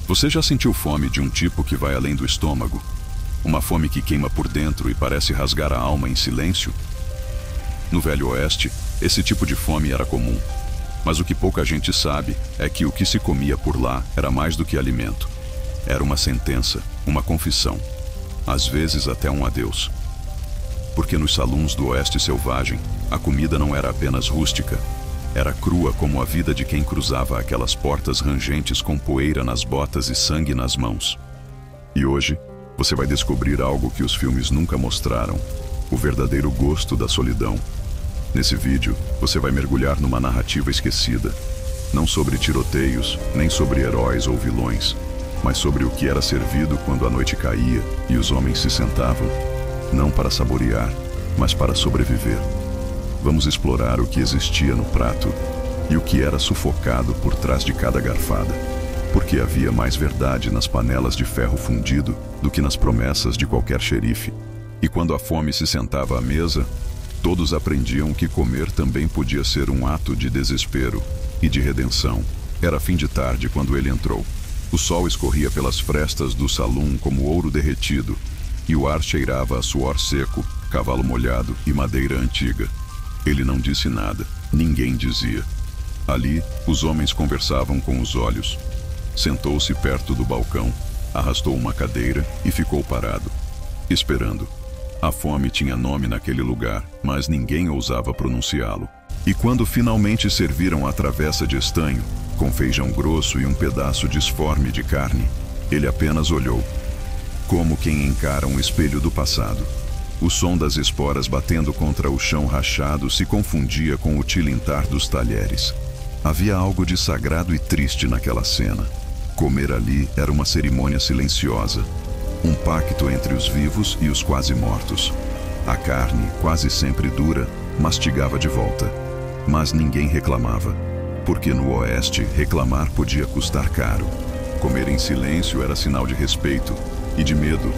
Você já sentiu fome de um tipo que vai além do estômago? Uma fome que queima por dentro e parece rasgar a alma em silêncio? No Velho Oeste, esse tipo de fome era comum. Mas o que pouca gente sabe é que o que se comia por lá era mais do que alimento. Era uma sentença, uma confissão, às vezes até um adeus. Porque nos saluns do Oeste selvagem, a comida não era apenas rústica. Era crua como a vida de quem cruzava aquelas portas rangentes com poeira nas botas e sangue nas mãos. E hoje, você vai descobrir algo que os filmes nunca mostraram: o verdadeiro gosto da solidão. Nesse vídeo, você vai mergulhar numa narrativa esquecida. Não sobre tiroteios, nem sobre heróis ou vilões, mas sobre o que era servido quando a noite caía e os homens se sentavam, não para saborear, mas para sobreviver. Vamos explorar o que existia no prato e o que era sufocado por trás de cada garfada. Porque havia mais verdade nas panelas de ferro fundido do que nas promessas de qualquer xerife. E quando a fome se sentava à mesa, todos aprendiam que comer também podia ser um ato de desespero e de redenção. Era fim de tarde quando ele entrou. O sol escorria pelas frestas do salão como ouro derretido, e o ar cheirava a suor seco, cavalo molhado e madeira antiga. Ele não disse nada, ninguém dizia. Ali, os homens conversavam com os olhos. Sentou-se perto do balcão, arrastou uma cadeira e ficou parado, esperando. A fome tinha nome naquele lugar, mas ninguém ousava pronunciá-lo. E quando finalmente serviram a travessa de estanho, com feijão grosso e um pedaço disforme de carne, ele apenas olhou, como quem encara um espelho do passado. O som das esporas batendo contra o chão rachado se confundia com o tilintar dos talheres. Havia algo de sagrado e triste naquela cena. Comer ali era uma cerimônia silenciosa, um pacto entre os vivos e os quase mortos. A carne, quase sempre dura, mastigava de volta. Mas ninguém reclamava, porque no Oeste reclamar podia custar caro. Comer em silêncio era sinal de respeito e de medo,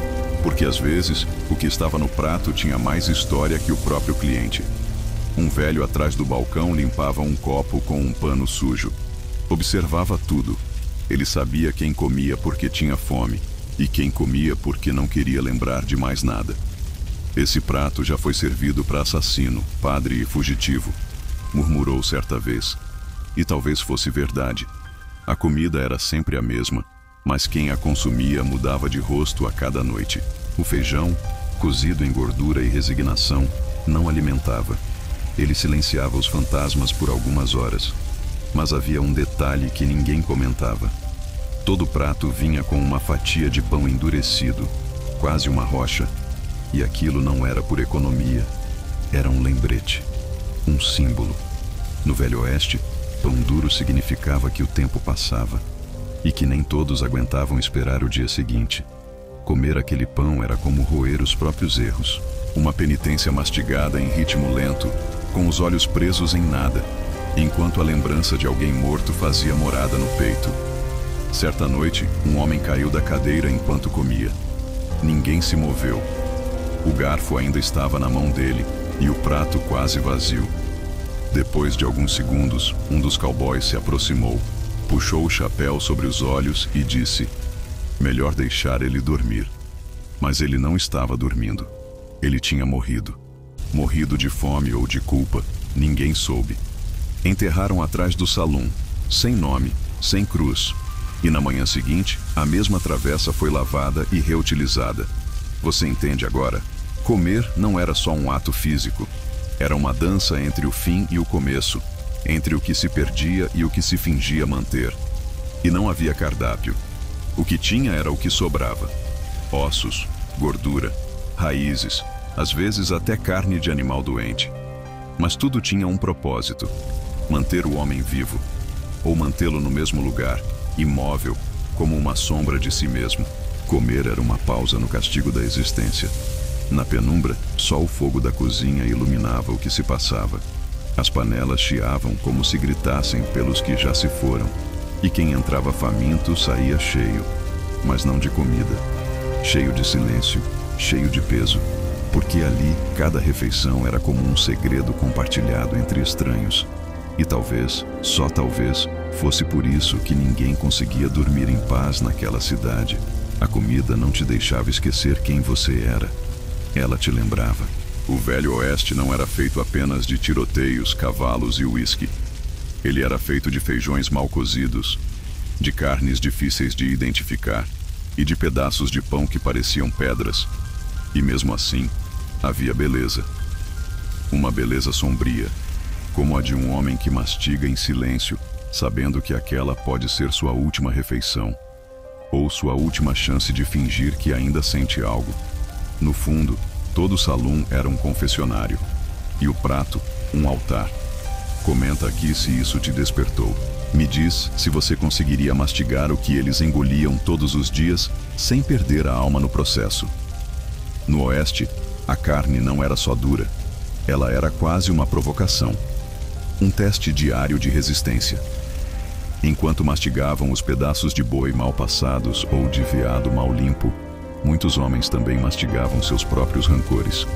porque às vezes o que estava no prato tinha mais história que o próprio cliente. Um velho atrás do balcão limpava um copo com um pano sujo. Observava tudo. Ele sabia quem comia porque tinha fome e quem comia porque não queria lembrar de mais nada. Esse prato já foi servido para assassino, padre e fugitivo, murmurou certa vez. E talvez fosse verdade. A comida era sempre a mesma, mas quem a consumia mudava de rosto a cada noite. O feijão, cozido em gordura e resignação, não alimentava. Ele silenciava os fantasmas por algumas horas. Mas havia um detalhe que ninguém comentava. Todo prato vinha com uma fatia de pão endurecido, quase uma rocha. E aquilo não era por economia, era um lembrete, um símbolo. No Velho Oeste, pão duro significava que o tempo passava e que nem todos aguentavam esperar o dia seguinte. Comer aquele pão era como roer os próprios erros, uma penitência mastigada em ritmo lento, com os olhos presos em nada, enquanto a lembrança de alguém morto fazia morada no peito. Certa noite, um homem caiu da cadeira enquanto comia. Ninguém se moveu. O garfo ainda estava na mão dele e o prato quase vazio. Depois de alguns segundos, um dos cowboys se aproximou, puxou o chapéu sobre os olhos e disse: melhor deixar ele dormir. Mas ele não estava dormindo. Ele tinha morrido. Morrido de fome ou de culpa, ninguém soube. Enterraram atrás do salão, sem nome, sem cruz. E na manhã seguinte, a mesma travessa foi lavada e reutilizada. Você entende agora? Comer não era só um ato físico. Era uma dança entre o fim e o começo, entre o que se perdia e o que se fingia manter. E não havia cardápio. O que tinha era o que sobrava. Ossos, gordura, raízes, às vezes até carne de animal doente. Mas tudo tinha um propósito: manter o homem vivo, ou mantê-lo no mesmo lugar, imóvel, como uma sombra de si mesmo. Comer era uma pausa no castigo da existência. Na penumbra, só o fogo da cozinha iluminava o que se passava. As panelas chiavam como se gritassem pelos que já se foram. E quem entrava faminto saía cheio, mas não de comida. Cheio de silêncio, cheio de peso. Porque ali, cada refeição era como um segredo compartilhado entre estranhos. E talvez, só talvez, Fosse por isso que ninguém conseguia dormir em paz naquela cidade. A comida não te deixava esquecer quem você era. Ela te lembrava. O Velho Oeste não era feito apenas de tiroteios, cavalos e uísque. Ele era feito de feijões mal cozidos, de carnes difíceis de identificar e de pedaços de pão que pareciam pedras. E mesmo assim, havia beleza. Uma beleza sombria, como a de um homem que mastiga em silêncio, sabendo que aquela pode ser sua última refeição, ou sua última chance de fingir que ainda sente algo. No fundo, todo o salão era um confessionário, e o prato, um altar. Comenta aqui se isso te despertou. Me diz se você conseguiria mastigar o que eles engoliam todos os dias, sem perder a alma no processo. No Oeste, a carne não era só dura, ela era quase uma provocação. Um teste diário de resistência. Enquanto mastigavam os pedaços de boi mal passados ou de veado mal limpo, muitos homens também mastigavam seus próprios rancores.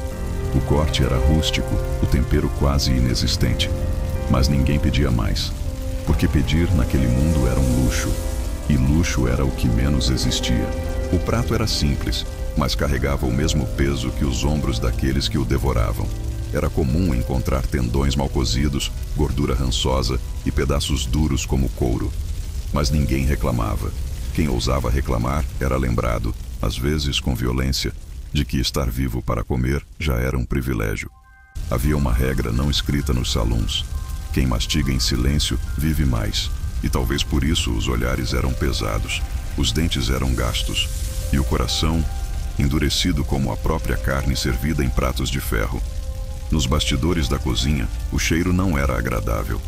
O corte era rústico, o tempero quase inexistente. Mas ninguém pedia mais, porque pedir naquele mundo era um luxo, e luxo era o que menos existia. O prato era simples, mas carregava o mesmo peso que os ombros daqueles que o devoravam. Era comum encontrar tendões mal cozidos, gordura rançosa e pedaços duros como couro. Mas ninguém reclamava. Quem ousava reclamar era lembrado, às vezes com violência, de que estar vivo para comer já era um privilégio. Havia uma regra não escrita nos salões. Quem mastiga em silêncio vive mais, e talvez por isso os olhares eram pesados, os dentes eram gastos, e o coração endurecido como a própria carne servida em pratos de ferro. Nos bastidores da cozinha, o cheiro não era agradável.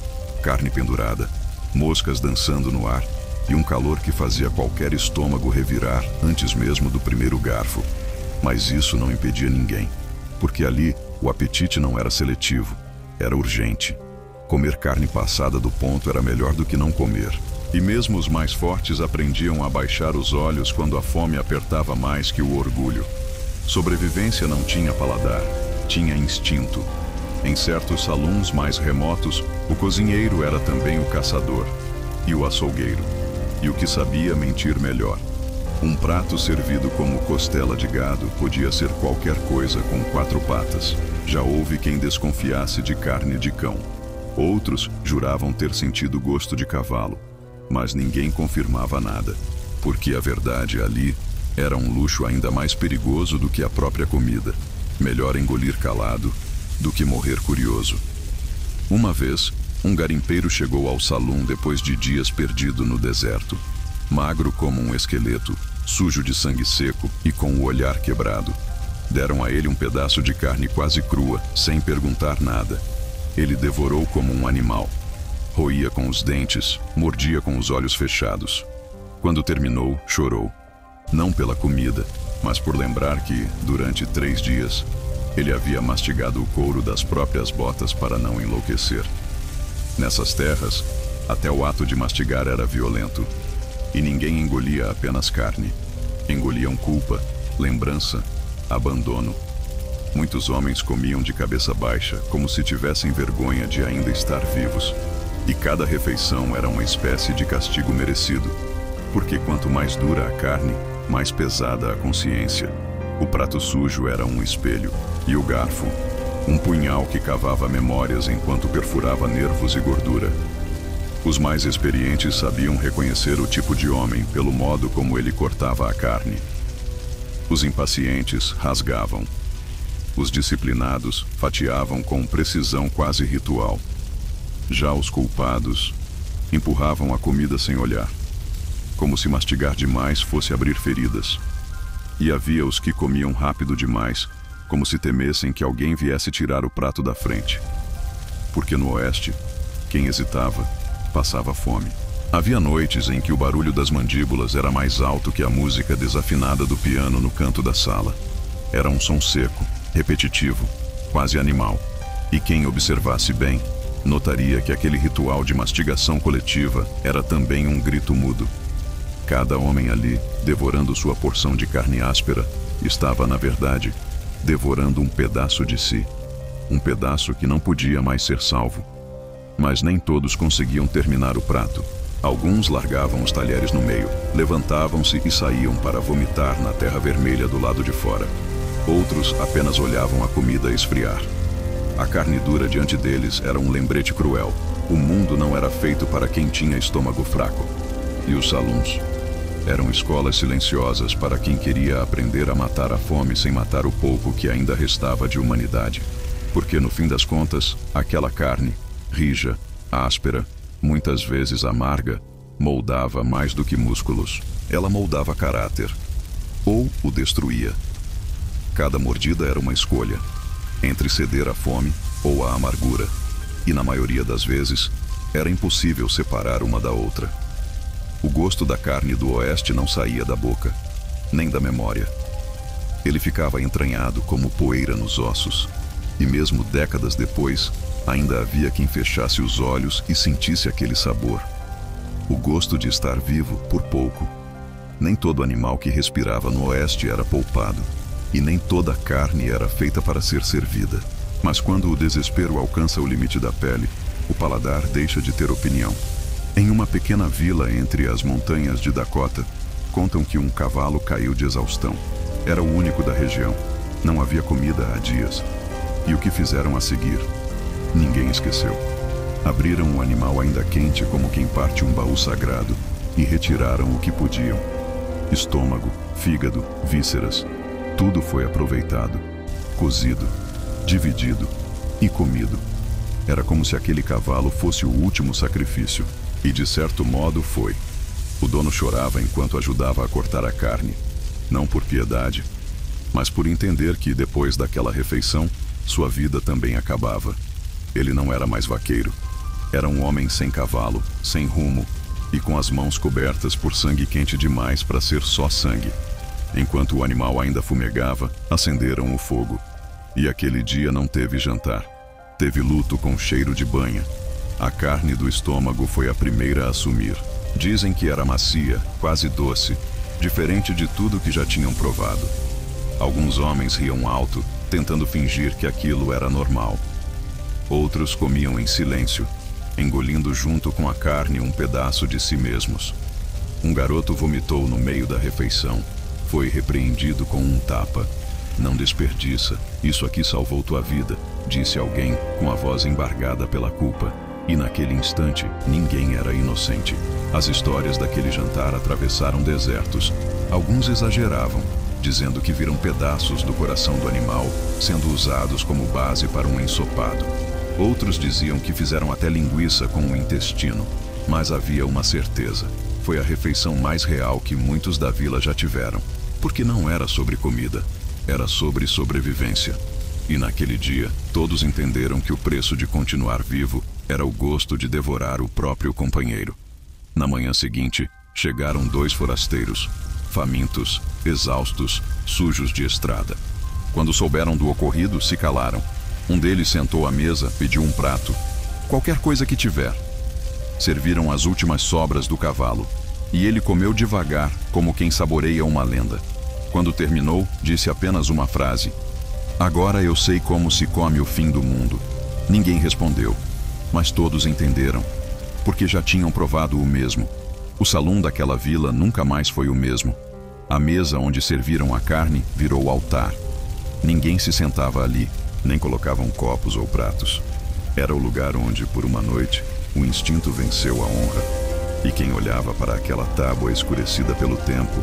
Carne pendurada, moscas dançando no ar e um calor que fazia qualquer estômago revirar antes mesmo do primeiro garfo. Mas isso não impedia ninguém, porque ali o apetite não era seletivo, era urgente. Comer carne passada do ponto era melhor do que não comer. E mesmo os mais fortes aprendiam a baixar os olhos quando a fome apertava mais que o orgulho. Sobrevivência não tinha paladar, tinha instinto. Em certos salões mais remotos, o cozinheiro era também o caçador, e o açougueiro, e o que sabia mentir melhor. Um prato servido como costela de gado podia ser qualquer coisa com 4 patas. Já houve quem desconfiasse de carne de cão. Outros juravam ter sentido gosto de cavalo, mas ninguém confirmava nada, porque a verdade ali era um luxo ainda mais perigoso do que a própria comida. Melhor engolir calado do que morrer curioso. Uma vez, um garimpeiro chegou ao salão depois de dias perdido no deserto. Magro como um esqueleto, sujo de sangue seco e com o olhar quebrado. Deram a ele um pedaço de carne quase crua, sem perguntar nada. Ele devorou como um animal. Roía com os dentes, mordia com os olhos fechados. Quando terminou, chorou. Não pela comida, mas por lembrar que, durante 3 dias, ele havia mastigado o couro das próprias botas para não enlouquecer. Nessas terras, até o ato de mastigar era violento. E ninguém engolia apenas carne. Engoliam culpa, lembrança, abandono. Muitos homens comiam de cabeça baixa, como se tivessem vergonha de ainda estar vivos. E cada refeição era uma espécie de castigo merecido, porque quanto mais dura a carne, mais pesada a consciência. O prato sujo era um espelho, e o garfo, um punhal que cavava memórias enquanto perfurava nervos e gordura. Os mais experientes sabiam reconhecer o tipo de homem pelo modo como ele cortava a carne. Os impacientes rasgavam. Os disciplinados fatiavam com precisão quase ritual. Já os culpados empurravam a comida sem olhar, como se mastigar demais fosse abrir feridas. E havia os que comiam rápido demais, como se temessem que alguém viesse tirar o prato da frente. Porque no Oeste, quem hesitava, passava fome. Havia noites em que o barulho das mandíbulas era mais alto que a música desafinada do piano no canto da sala. Era um som seco, repetitivo, quase animal. E quem observasse bem, notaria que aquele ritual de mastigação coletiva era também um grito mudo. Cada homem ali, devorando sua porção de carne áspera, estava, na verdade, devorando um pedaço de si. Um pedaço que não podia mais ser salvo. Mas nem todos conseguiam terminar o prato. Alguns largavam os talheres no meio, levantavam-se e saíam para vomitar na terra vermelha do lado de fora. Outros apenas olhavam a comida esfriar. A carne dura diante deles era um lembrete cruel. O mundo não era feito para quem tinha estômago fraco. E os saluns eram escolas silenciosas para quem queria aprender a matar a fome sem matar o pouco que ainda restava de humanidade. Porque, no fim das contas, aquela carne, rija, áspera, muitas vezes amarga, moldava mais do que músculos. Ela moldava caráter, ou o destruía. Cada mordida era uma escolha, entre ceder à fome ou à amargura. E na maioria das vezes, era impossível separar uma da outra. O gosto da carne do oeste não saía da boca, nem da memória. Ele ficava entranhado como poeira nos ossos. E mesmo décadas depois, ainda havia quem fechasse os olhos e sentisse aquele sabor. O gosto de estar vivo por pouco. Nem todo animal que respirava no oeste era poupado. E nem toda carne era feita para ser servida. Mas quando o desespero alcança o limite da pele, o paladar deixa de ter opinião. Em uma pequena vila entre as montanhas de Dakota, contam que um cavalo caiu de exaustão. Era o único da região. Não havia comida há dias. E o que fizeram a seguir? Ninguém esqueceu. Abriram o animal ainda quente como quem parte um baú sagrado e retiraram o que podiam. Estômago, fígado, vísceras, tudo foi aproveitado, cozido, dividido e comido. Era como se aquele cavalo fosse o último sacrifício. E de certo modo foi. O dono chorava enquanto ajudava a cortar a carne, não por piedade, mas por entender que depois daquela refeição, sua vida também acabava. Ele não era mais vaqueiro. Era um homem sem cavalo, sem rumo e com as mãos cobertas por sangue quente demais para ser só sangue. Enquanto o animal ainda fumegava, acenderam o fogo. E aquele dia não teve jantar. Teve luto com cheiro de banha. A carne do estômago foi a primeira a sumir. Dizem que era macia, quase doce, diferente de tudo que já tinham provado. Alguns homens riam alto, tentando fingir que aquilo era normal. Outros comiam em silêncio, engolindo junto com a carne um pedaço de si mesmos. Um garoto vomitou no meio da refeição. Foi repreendido com um tapa. "Não desperdiça, isso aqui salvou tua vida", disse alguém com a voz embargada pela culpa. E naquele instante, ninguém era inocente. As histórias daquele jantar atravessaram desertos. Alguns exageravam, dizendo que viram pedaços do coração do animal sendo usados como base para um ensopado. Outros diziam que fizeram até linguiça com o intestino. Mas havia uma certeza. Foi a refeição mais real que muitos da vila já tiveram. Porque não era sobre comida, era sobre sobrevivência. E naquele dia, todos entenderam que o preço de continuar vivo era o gosto de devorar o próprio companheiro. Na manhã seguinte, chegaram 2 forasteiros, famintos, exaustos, sujos de estrada. Quando souberam do ocorrido, se calaram. Um deles sentou à mesa, pediu um prato, qualquer coisa que tiver. Serviram as últimas sobras do cavalo, e ele comeu devagar, como quem saboreia uma lenda. Quando terminou, disse apenas uma frase: "Agora eu sei como se come o fim do mundo." Ninguém respondeu, mas todos entenderam, porque já tinham provado o mesmo. O salão daquela vila nunca mais foi o mesmo. A mesa onde serviram a carne virou altar. Ninguém se sentava ali, nem colocavam copos ou pratos. Era o lugar onde, por uma noite, o instinto venceu a honra. E quem olhava para aquela tábua escurecida pelo tempo,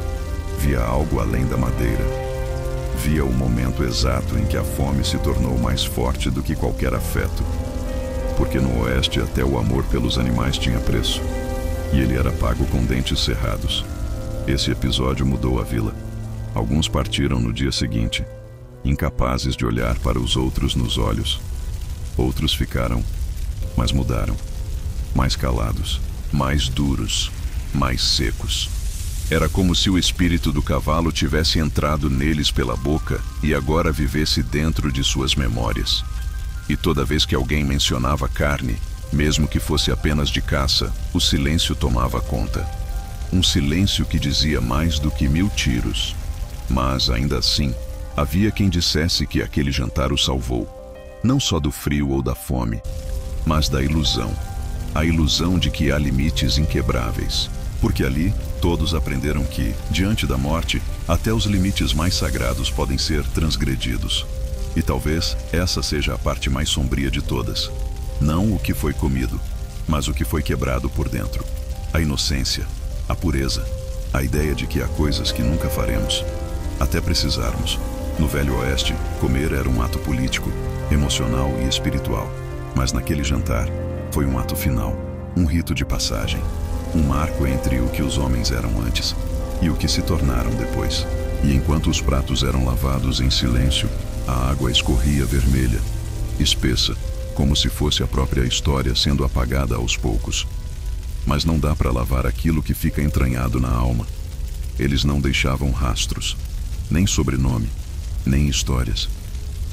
via algo além da madeira. Via o momento exato em que a fome se tornou mais forte do que qualquer afeto. Porque no oeste até o amor pelos animais tinha preço. E ele era pago com dentes cerrados. Esse episódio mudou a vila. Alguns partiram no dia seguinte, incapazes de olhar para os outros nos olhos. Outros ficaram, mas mudaram. Mais calados, mais duros, mais secos. Era como se o espírito do cavalo tivesse entrado neles pela boca e agora vivesse dentro de suas memórias. E toda vez que alguém mencionava carne, mesmo que fosse apenas de caça, o silêncio tomava conta. Um silêncio que dizia mais do que 1000 tiros. Mas, ainda assim, havia quem dissesse que aquele jantar o salvou, não só do frio ou da fome, mas da ilusão. a ilusão de que há limites inquebráveis. Porque ali, todos aprenderam que, diante da morte, até os limites mais sagrados podem ser transgredidos. E talvez essa seja a parte mais sombria de todas. Não o que foi comido, mas o que foi quebrado por dentro. A inocência, a pureza, a ideia de que há coisas que nunca faremos, até precisarmos. No Velho Oeste, comer era um ato político, emocional e espiritual. Mas naquele jantar, foi um ato final, um rito de passagem. Um marco entre o que os homens eram antes e o que se tornaram depois. E enquanto os pratos eram lavados em silêncio, a água escorria vermelha, espessa, como se fosse a própria história sendo apagada aos poucos. Mas não dá para lavar aquilo que fica entranhado na alma. Eles não deixavam rastros, nem sobrenome, nem histórias.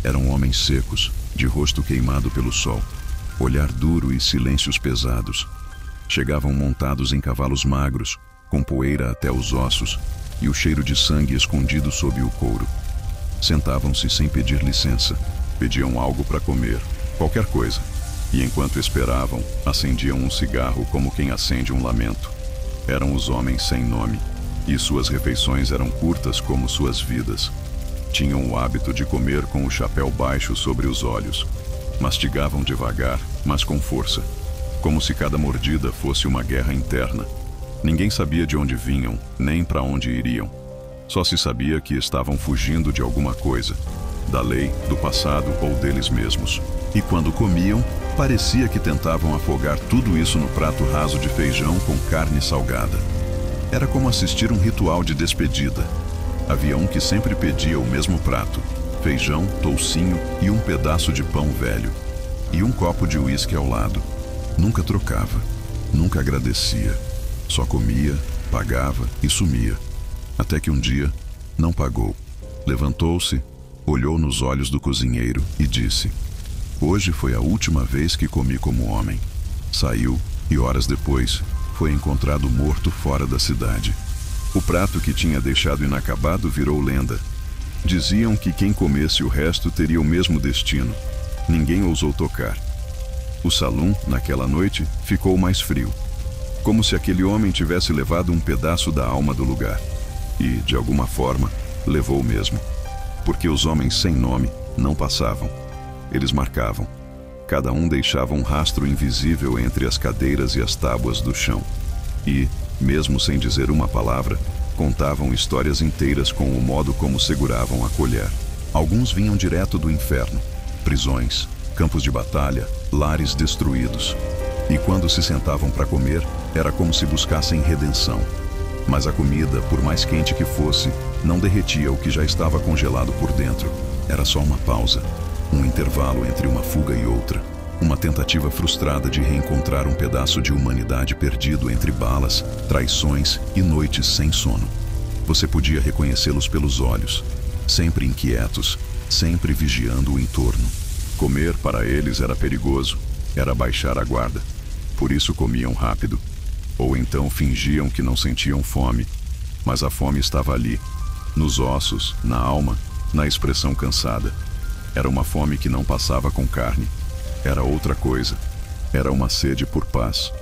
Eram homens secos, de rosto queimado pelo sol, olhar duro e silêncios pesados. Chegavam montados em cavalos magros, com poeira até os ossos e o cheiro de sangue escondido sob o couro. Sentavam-se sem pedir licença, pediam algo para comer, qualquer coisa, e enquanto esperavam, acendiam um cigarro como quem acende um lamento. Eram os homens sem nome, e suas refeições eram curtas como suas vidas. Tinham o hábito de comer com o chapéu baixo sobre os olhos. Mastigavam devagar, mas com força, como se cada mordida fosse uma guerra interna. Ninguém sabia de onde vinham, nem para onde iriam. Só se sabia que estavam fugindo de alguma coisa, da lei, do passado ou deles mesmos. E quando comiam, parecia que tentavam afogar tudo isso no prato raso de feijão com carne salgada. Era como assistir um ritual de despedida. Havia um que sempre pedia o mesmo prato: feijão, toucinho e um pedaço de pão velho. E um copo de uísque ao lado. Nunca trocava, nunca agradecia. Só comia, pagava e sumia. Até que um dia, não pagou. Levantou-se, olhou nos olhos do cozinheiro e disse: "Hoje foi a última vez que comi como homem." Saiu e horas depois, foi encontrado morto fora da cidade. O prato que tinha deixado inacabado virou lenda. Diziam que quem comesse o resto teria o mesmo destino. Ninguém ousou tocar. O salão, naquela noite, ficou mais frio. Como se aquele homem tivesse levado um pedaço da alma do lugar. E, de alguma forma, levou mesmo. Porque os homens sem nome não passavam. Eles marcavam. Cada um deixava um rastro invisível entre as cadeiras e as tábuas do chão. E, mesmo sem dizer uma palavra, contavam histórias inteiras com o modo como seguravam a colher. Alguns vinham direto do inferno. Prisões, campos de batalha, lares destruídos. E quando se sentavam para comer, era como se buscassem redenção. Mas a comida, por mais quente que fosse, não derretia o que já estava congelado por dentro. Era só uma pausa, um intervalo entre uma fuga e outra. Uma tentativa frustrada de reencontrar um pedaço de humanidade perdido entre balas, traições e noites sem sono. Você podia reconhecê-los pelos olhos, sempre inquietos, sempre vigiando o entorno. Comer para eles era perigoso, era baixar a guarda. Por isso comiam rápido. Ou então fingiam que não sentiam fome, mas a fome estava ali, nos ossos, na alma, na expressão cansada. Era uma fome que não passava com carne. Era outra coisa. Era uma sede por paz,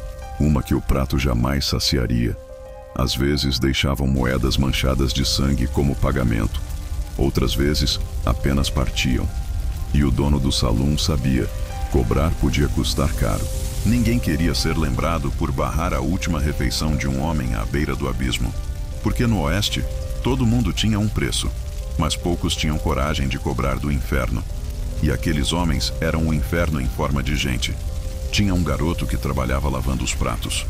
uma que o prato jamais saciaria. Às vezes deixavam moedas manchadas de sangue como pagamento. Outras vezes apenas partiam. E o dono do salão sabia, cobrar podia custar caro. Ninguém queria ser lembrado por barrar a última refeição de um homem à beira do abismo. Porque no Oeste, todo mundo tinha um preço, mas poucos tinham coragem de cobrar do inferno. E aqueles homens eram o inferno em forma de gente. Tinha um garoto que trabalhava lavando os pratos.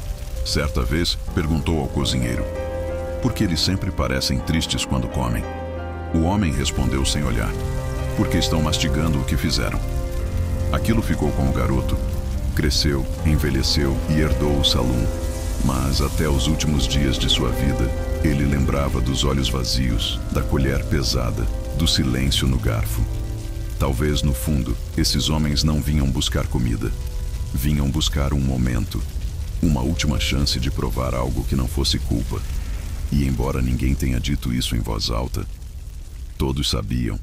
Certa vez, perguntou ao cozinheiro: "Por que eles sempre parecem tristes quando comem?" O homem respondeu sem olhar: "Porque estão mastigando o que fizeram." Aquilo ficou com o garoto. Cresceu, envelheceu e herdou o salão. Mas até os últimos dias de sua vida, ele lembrava dos olhos vazios, da colher pesada, do silêncio no garfo. Talvez, no fundo, esses homens não vinham buscar comida. Vinham buscar um momento, uma última chance de provar algo que não fosse culpa. E embora ninguém tenha dito isso em voz alta, todos sabiam.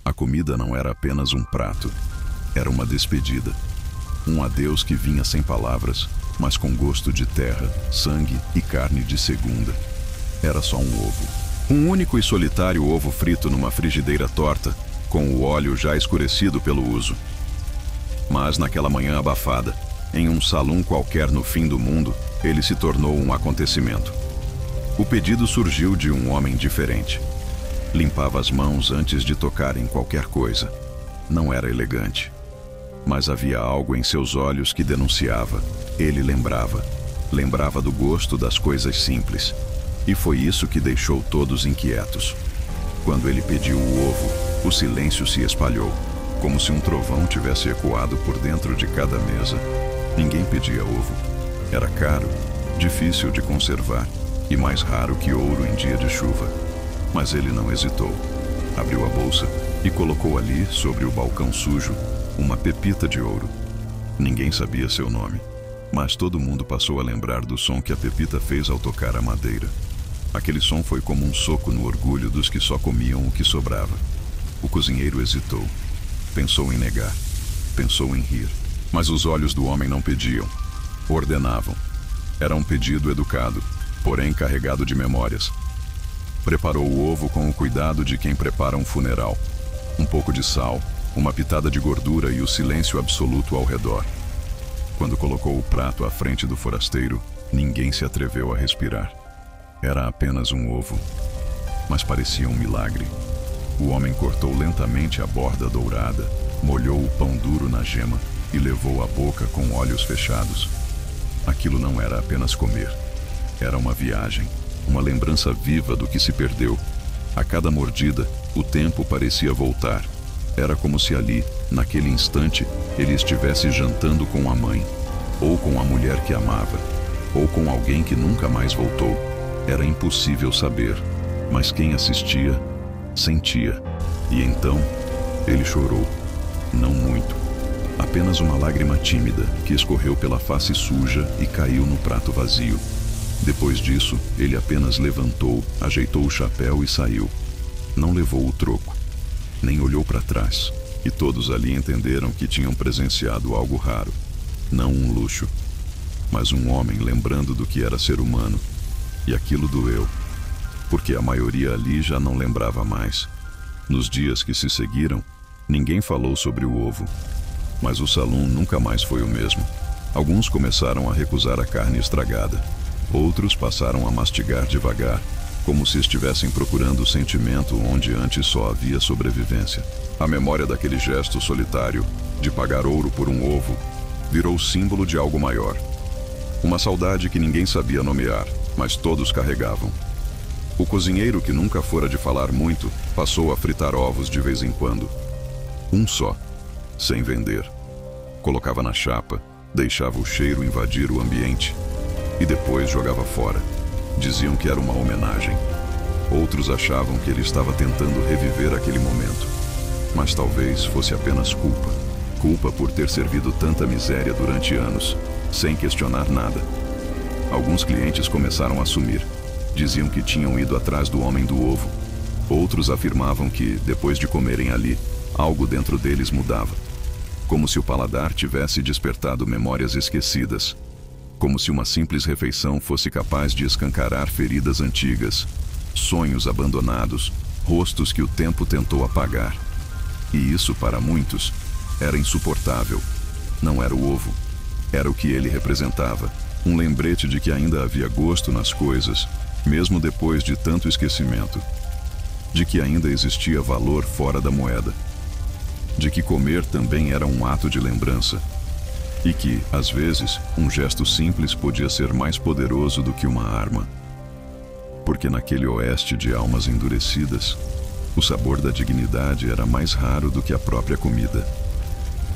A comida não era apenas um prato, era uma despedida. Um adeus que vinha sem palavras, mas com gosto de terra, sangue e carne de segunda. Era só um ovo. Um único e solitário ovo frito numa frigideira torta, com o óleo já escurecido pelo uso. Mas naquela manhã abafada, em um salão qualquer no fim do mundo, ele se tornou um acontecimento. O pedido surgiu de um homem diferente. Limpava as mãos antes de tocar em qualquer coisa. Não era elegante. Mas havia algo em seus olhos que denunciava. Ele lembrava. Lembrava do gosto das coisas simples. E foi isso que deixou todos inquietos. Quando ele pediu o ovo, o silêncio se espalhou, como se um trovão tivesse ecoado por dentro de cada mesa. Ninguém pedia ovo. Era caro, difícil de conservar e mais raro que ouro em dia de chuva. Mas ele não hesitou. Abriu a bolsa e colocou ali, sobre o balcão sujo, uma pepita de ouro. Ninguém sabia seu nome, mas todo mundo passou a lembrar do som que a pepita fez ao tocar a madeira. Aquele som foi como um soco no orgulho dos que só comiam o que sobrava. O cozinheiro hesitou. Pensou em negar. Pensou em rir. Mas os olhos do homem não pediam. Ordenavam. Era um pedido educado, porém carregado de memórias. Preparou o ovo com o cuidado de quem prepara um funeral. Um pouco de sal, uma pitada de gordura e o silêncio absoluto ao redor. Quando colocou o prato à frente do forasteiro, ninguém se atreveu a respirar. Era apenas um ovo, mas parecia um milagre. O homem cortou lentamente a borda dourada, molhou o pão duro na gema e levou à boca com olhos fechados. Aquilo não era apenas comer. Era uma viagem, uma lembrança viva do que se perdeu. A cada mordida, o tempo parecia voltar. Era como se ali, naquele instante, ele estivesse jantando com a mãe, ou com a mulher que amava, ou com alguém que nunca mais voltou. Era impossível saber, mas quem assistia, sentia. E então, ele chorou. Não muito. Apenas uma lágrima tímida que escorreu pela face suja e caiu no prato vazio. Depois disso, ele apenas levantou, ajeitou o chapéu e saiu. Não levou o troco, nem olhou para trás. E todos ali entenderam que tinham presenciado algo raro. Não um luxo, mas um homem lembrando do que era ser humano. E aquilo doeu, porque a maioria ali já não lembrava mais. Nos dias que se seguiram, ninguém falou sobre o ovo. Mas o salão nunca mais foi o mesmo. Alguns começaram a recusar a carne estragada. Outros passaram a mastigar devagar, como se estivessem procurando o sentimento onde antes só havia sobrevivência. A memória daquele gesto solitário, de pagar ouro por um ovo, virou símbolo de algo maior. Uma saudade que ninguém sabia nomear, mas todos carregavam. O cozinheiro, que nunca fora de falar muito, passou a fritar ovos de vez em quando. Um só, sem vender. Colocava na chapa, deixava o cheiro invadir o ambiente e depois jogava fora. Diziam que era uma homenagem. Outros achavam que ele estava tentando reviver aquele momento. Mas talvez fosse apenas culpa. Culpa por ter servido tanta miséria durante anos, sem questionar nada. Alguns clientes começaram a sumir. Diziam que tinham ido atrás do homem do ovo. Outros afirmavam que, depois de comerem ali, algo dentro deles mudava. Como se o paladar tivesse despertado memórias esquecidas. Como se uma simples refeição fosse capaz de escancarar feridas antigas, sonhos abandonados, rostos que o tempo tentou apagar. E isso, para muitos, era insuportável. Não era o ovo. Era o que ele representava. Um lembrete de que ainda havia gosto nas coisas, mesmo depois de tanto esquecimento. De que ainda existia valor fora da moeda. De que comer também era um ato de lembrança. E que, às vezes, um gesto simples podia ser mais poderoso do que uma arma. Porque naquele oeste de almas endurecidas, o sabor da dignidade era mais raro do que a própria comida.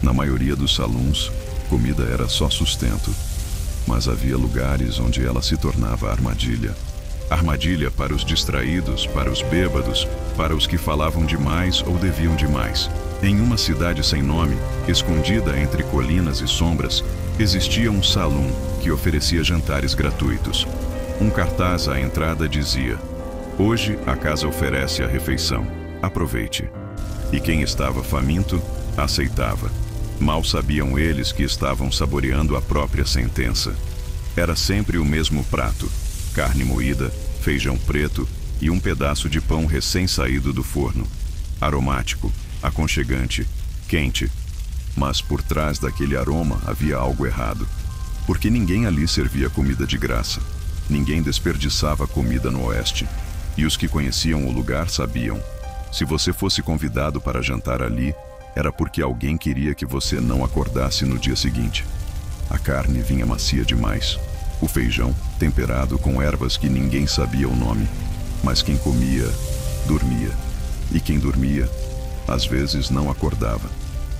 Na maioria dos salões, comida era só sustento. Mas havia lugares onde ela se tornava armadilha. Armadilha para os distraídos, para os bêbados, para os que falavam demais ou deviam demais. Em uma cidade sem nome, escondida entre colinas e sombras, existia um salão que oferecia jantares gratuitos. Um cartaz à entrada dizia: "Hoje a casa oferece a refeição. Aproveite." E quem estava faminto, aceitava. Mal sabiam eles que estavam saboreando a própria sentença. Era sempre o mesmo prato: carne moída, feijão preto e um pedaço de pão recém-saído do forno. Aromático, aconchegante, quente. Mas por trás daquele aroma havia algo errado. Porque ninguém ali servia comida de graça. Ninguém desperdiçava comida no Oeste. E os que conheciam o lugar sabiam: se você fosse convidado para jantar ali, era porque alguém queria que você não acordasse no dia seguinte. A carne vinha macia demais. O feijão, temperado com ervas que ninguém sabia o nome. Mas quem comia, dormia. E quem dormia, às vezes não acordava.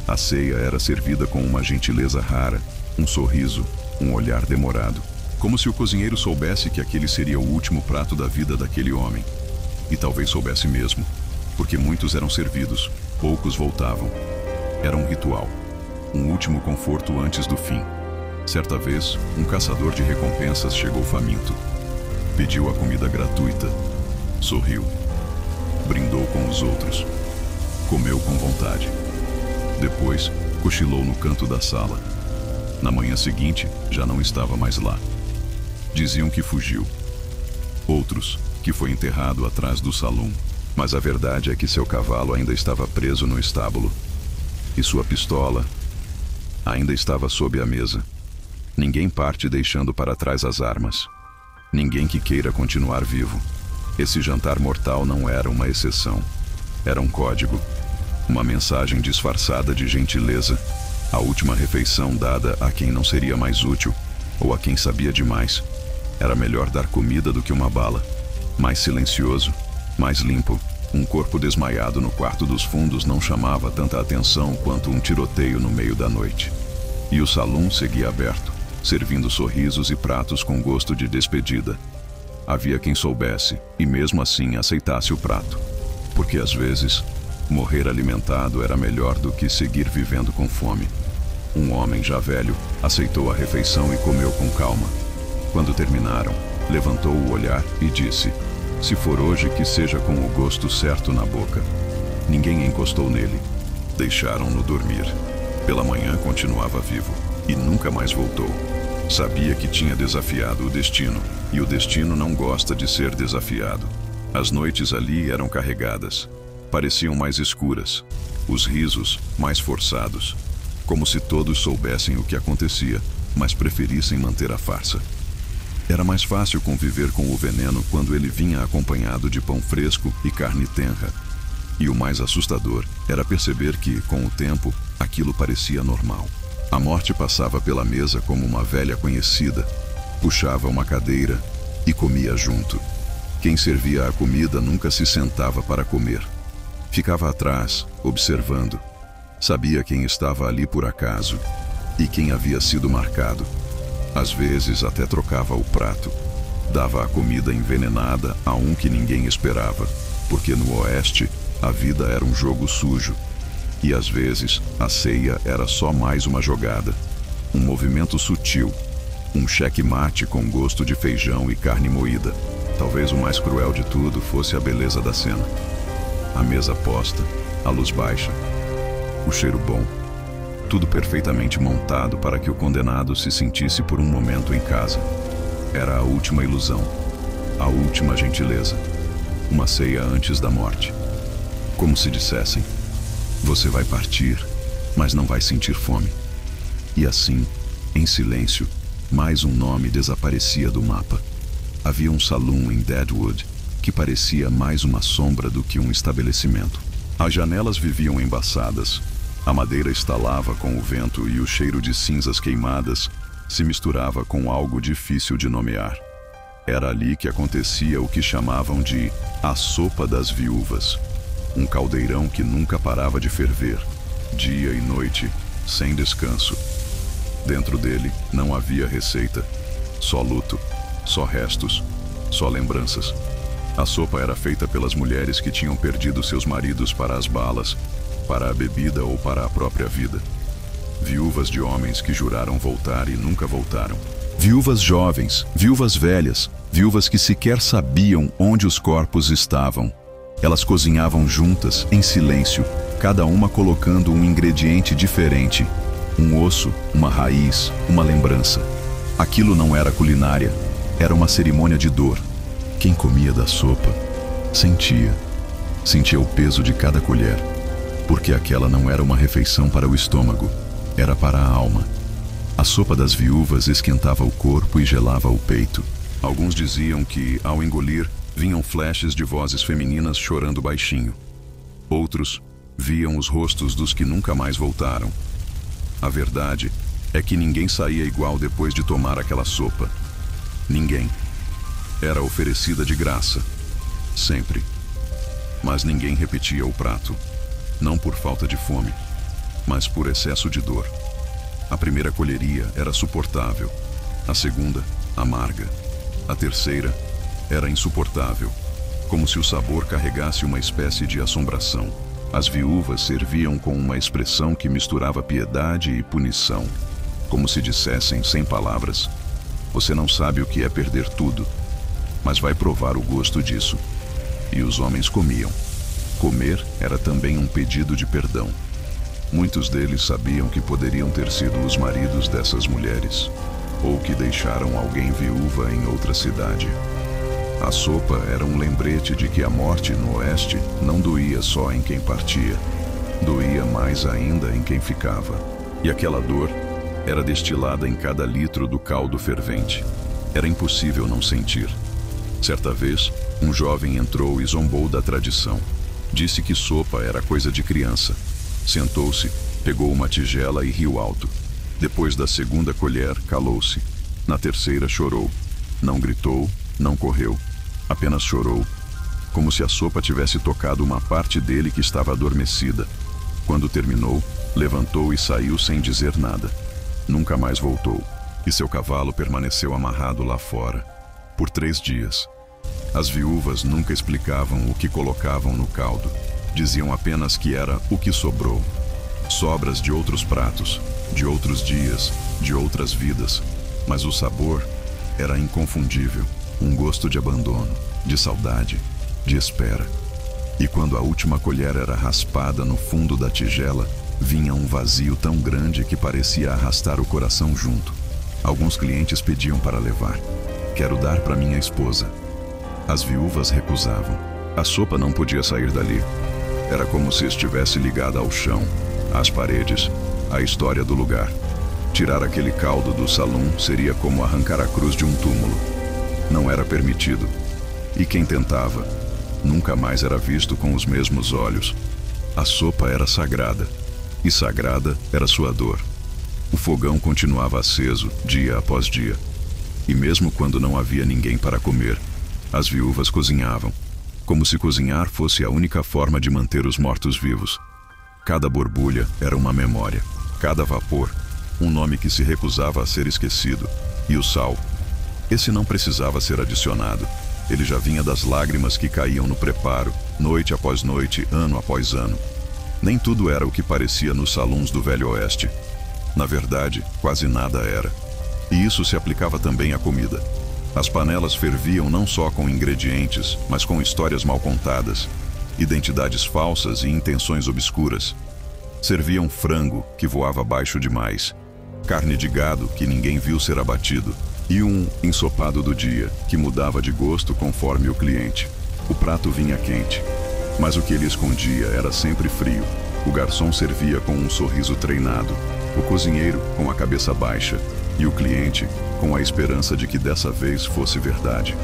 A ceia era servida com uma gentileza rara, um sorriso, um olhar demorado. Como se o cozinheiro soubesse que aquele seria o último prato da vida daquele homem. E talvez soubesse mesmo, porque muitos eram servidos, poucos voltavam. Era um ritual, um último conforto antes do fim. Certa vez, um caçador de recompensas chegou faminto. Pediu a comida gratuita. Sorriu. Brindou com os outros. Comeu com vontade. Depois, cochilou no canto da sala. Na manhã seguinte, já não estava mais lá. Diziam que fugiu. Outros, que foi enterrado atrás do salão. Mas a verdade é que seu cavalo ainda estava preso no estábulo. E sua pistola ainda estava sob a mesa. Ninguém parte deixando para trás as armas. Ninguém que queira continuar vivo. Esse jantar mortal não era uma exceção. Era um código. Uma mensagem disfarçada de gentileza. A última refeição dada a quem não seria mais útil, ou a quem sabia demais. Era melhor dar comida do que uma bala. Mais silencioso, mais limpo. Um corpo desmaiado no quarto dos fundos não chamava tanta atenção quanto um tiroteio no meio da noite. E o salão seguia aberto, servindo sorrisos e pratos com gosto de despedida. Havia quem soubesse, e mesmo assim aceitasse o prato. Porque às vezes, morrer alimentado era melhor do que seguir vivendo com fome. Um homem já velho aceitou a refeição e comeu com calma. Quando terminaram, levantou o olhar e disse: se for hoje, que seja com o gosto certo na boca. Ninguém encostou nele. Deixaram-no dormir. Pela manhã continuava vivo e nunca mais voltou. Sabia que tinha desafiado o destino, e o destino não gosta de ser desafiado. As noites ali eram carregadas. Pareciam mais escuras. Os risos mais forçados. Como se todos soubessem o que acontecia, mas preferissem manter a farsa. Era mais fácil conviver com o veneno quando ele vinha acompanhado de pão fresco e carne tenra. E o mais assustador era perceber que, com o tempo, aquilo parecia normal. A morte passava pela mesa como uma velha conhecida, puxava uma cadeira e comia junto. Quem servia a comida nunca se sentava para comer. Ficava atrás, observando. Sabia quem estava ali por acaso e quem havia sido marcado. Às vezes até trocava o prato. Dava a comida envenenada a um que ninguém esperava, porque no Oeste a vida era um jogo sujo. E às vezes a ceia era só mais uma jogada, um movimento sutil, um cheque-mate com gosto de feijão e carne moída. Talvez o mais cruel de tudo fosse a beleza da cena. A mesa posta, a luz baixa, o cheiro bom. Tudo perfeitamente montado para que o condenado se sentisse por um momento em casa. Era a última ilusão, a última gentileza. Uma ceia antes da morte. Como se dissessem: você vai partir, mas não vai sentir fome. E assim, em silêncio, mais um nome desaparecia do mapa. Havia um salão em Deadwood que parecia mais uma sombra do que um estabelecimento. As janelas viviam embaçadas. A madeira estalava com o vento e o cheiro de cinzas queimadas se misturava com algo difícil de nomear. Era ali que acontecia o que chamavam de a sopa das viúvas. Um caldeirão que nunca parava de ferver, dia e noite, sem descanso. Dentro dele não havia receita, só luto, só restos, só lembranças. A sopa era feita pelas mulheres que tinham perdido seus maridos para as balas, para a bebida ou para a própria vida. Viúvas de homens que juraram voltar e nunca voltaram. Viúvas jovens, viúvas velhas, viúvas que sequer sabiam onde os corpos estavam. Elas cozinhavam juntas, em silêncio, cada uma colocando um ingrediente diferente, Um osso, uma raiz, uma lembrança. Aquilo não era culinária, era uma cerimônia de dor. Quem comia da sopa sentia o peso de cada colher, porque aquela não era uma refeição para o estômago, era para a alma. A sopa das viúvas esquentava o corpo e gelava o peito. Alguns diziam que, ao engolir, vinham flashes de vozes femininas chorando baixinho. Outros viam os rostos dos que nunca mais voltaram. A verdade é que ninguém saía igual depois de tomar aquela sopa. Ninguém. Era oferecida de graça. Sempre. Mas ninguém repetia o prato. Não por falta de fome, mas por excesso de dor. A primeira colheria era suportável. A segunda, amarga. A terceira era insuportável, como se o sabor carregasse uma espécie de assombração. As viúvas serviam com uma expressão que misturava piedade e punição, como se dissessem, sem palavras: você não sabe o que é perder tudo, mas vai provar o gosto disso. E os homens comiam. Comer era também um pedido de perdão. Muitos deles sabiam que poderiam ter sido os maridos dessas mulheres, ou que deixaram alguém viúva em outra cidade. A sopa era um lembrete de que a morte no oeste não doía só em quem partia, doía mais ainda em quem ficava. E aquela dor era destilada em cada litro do caldo fervente. Era impossível não sentir. Certa vez, um jovem entrou e zombou da tradição. Disse que sopa era coisa de criança. Sentou-se, pegou uma tigela e riu alto. Depois da segunda colher, calou-se. Na terceira, chorou. Não gritou, não correu. Apenas chorou, como se a sopa tivesse tocado uma parte dele que estava adormecida. Quando terminou, levantou e saiu sem dizer nada. Nunca mais voltou. E seu cavalo permaneceu amarrado lá fora, por 3 dias. As viúvas nunca explicavam o que colocavam no caldo. Diziam apenas que era o que sobrou. Sobras de outros pratos, de outros dias, de outras vidas. Mas o sabor era inconfundível. Um gosto de abandono, de saudade, de espera. E quando a última colher era raspada no fundo da tigela, vinha um vazio tão grande que parecia arrastar o coração junto. Alguns clientes pediam para levar. Quero dar para minha esposa. As viúvas recusavam. A sopa não podia sair dali. Era como se estivesse ligada ao chão, às paredes, à história do lugar. Tirar aquele caldo do salão seria como arrancar a cruz de um túmulo. Não era permitido. E quem tentava, nunca mais era visto com os mesmos olhos. A sopa era sagrada. E sagrada era sua dor. O fogão continuava aceso, dia após dia. E mesmo quando não havia ninguém para comer, as viúvas cozinhavam, como se cozinhar fosse a única forma de manter os mortos vivos. Cada borbulha era uma memória, cada vapor, um nome que se recusava a ser esquecido. E o sal, esse não precisava ser adicionado. Ele já vinha das lágrimas que caíam no preparo, noite após noite, ano após ano. Nem tudo era o que parecia nos salões do Velho Oeste. Na verdade, quase nada era. E isso se aplicava também à comida. As panelas ferviam não só com ingredientes, mas com histórias mal contadas, identidades falsas e intenções obscuras. Serviam frango, que voava baixo demais, carne de gado, que ninguém viu ser abatido, e um ensopado do dia, que mudava de gosto conforme o cliente. O prato vinha quente, mas o que ele escondia era sempre frio. O garçom servia com um sorriso treinado, o cozinheiro com a cabeça baixa, e o cliente com a esperança de que dessa vez fosse verdade.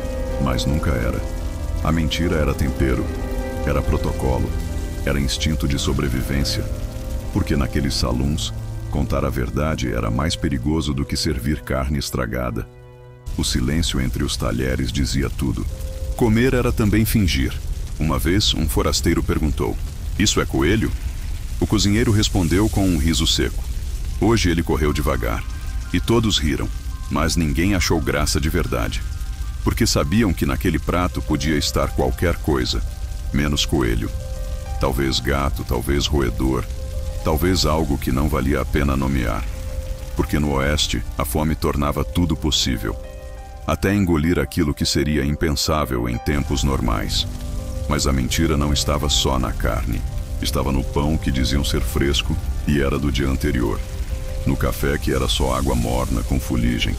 Mas nunca era. A mentira era tempero, era protocolo, era instinto de sobrevivência, porque naqueles salões, contar a verdade era mais perigoso do que servir carne estragada. O silêncio entre os talheres dizia tudo. Comer era também fingir. Uma vez, um forasteiro perguntou: "Isso é coelho?" O cozinheiro respondeu com um riso seco. Hoje ele correu devagar. E todos riram, mas ninguém achou graça de verdade. Porque sabiam que naquele prato podia estar qualquer coisa, menos coelho. Talvez gato, talvez roedor, talvez algo que não valia a pena nomear. Porque no oeste, a fome tornava tudo possível. Até engolir aquilo que seria impensável em tempos normais. Mas a mentira não estava só na carne. Estava no pão que diziam ser fresco e era do dia anterior. no café que era só água morna com fuligem.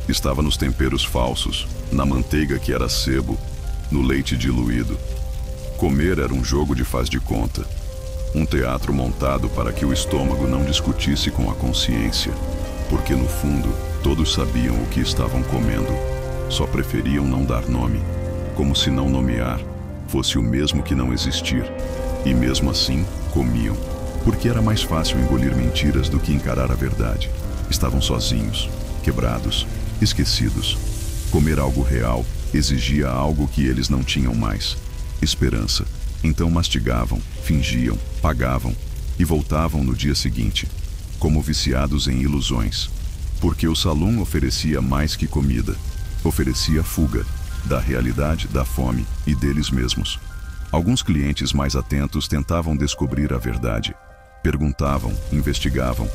Estava nos temperos falsos, na manteiga que era sebo, no leite diluído. Comer era um jogo de faz de conta, um teatro montado para que o estômago não discutisse com a consciência, porque no fundo todos sabiam o que estavam comendo, só preferiam não dar nome, como se não nomear fosse o mesmo que não existir, e mesmo assim comiam, porque era mais fácil engolir mentiras do que encarar a verdade. Estavam sozinhos, quebrados, esquecidos. Comer algo real exigia algo que eles não tinham mais: esperança. Então mastigavam, fingiam, pagavam e voltavam no dia seguinte, como viciados em ilusões. Porque o salão oferecia mais que comida, oferecia fuga da realidade, da fome e deles mesmos. Alguns clientes mais atentos tentavam descobrir a verdade. Perguntavam, investigavam.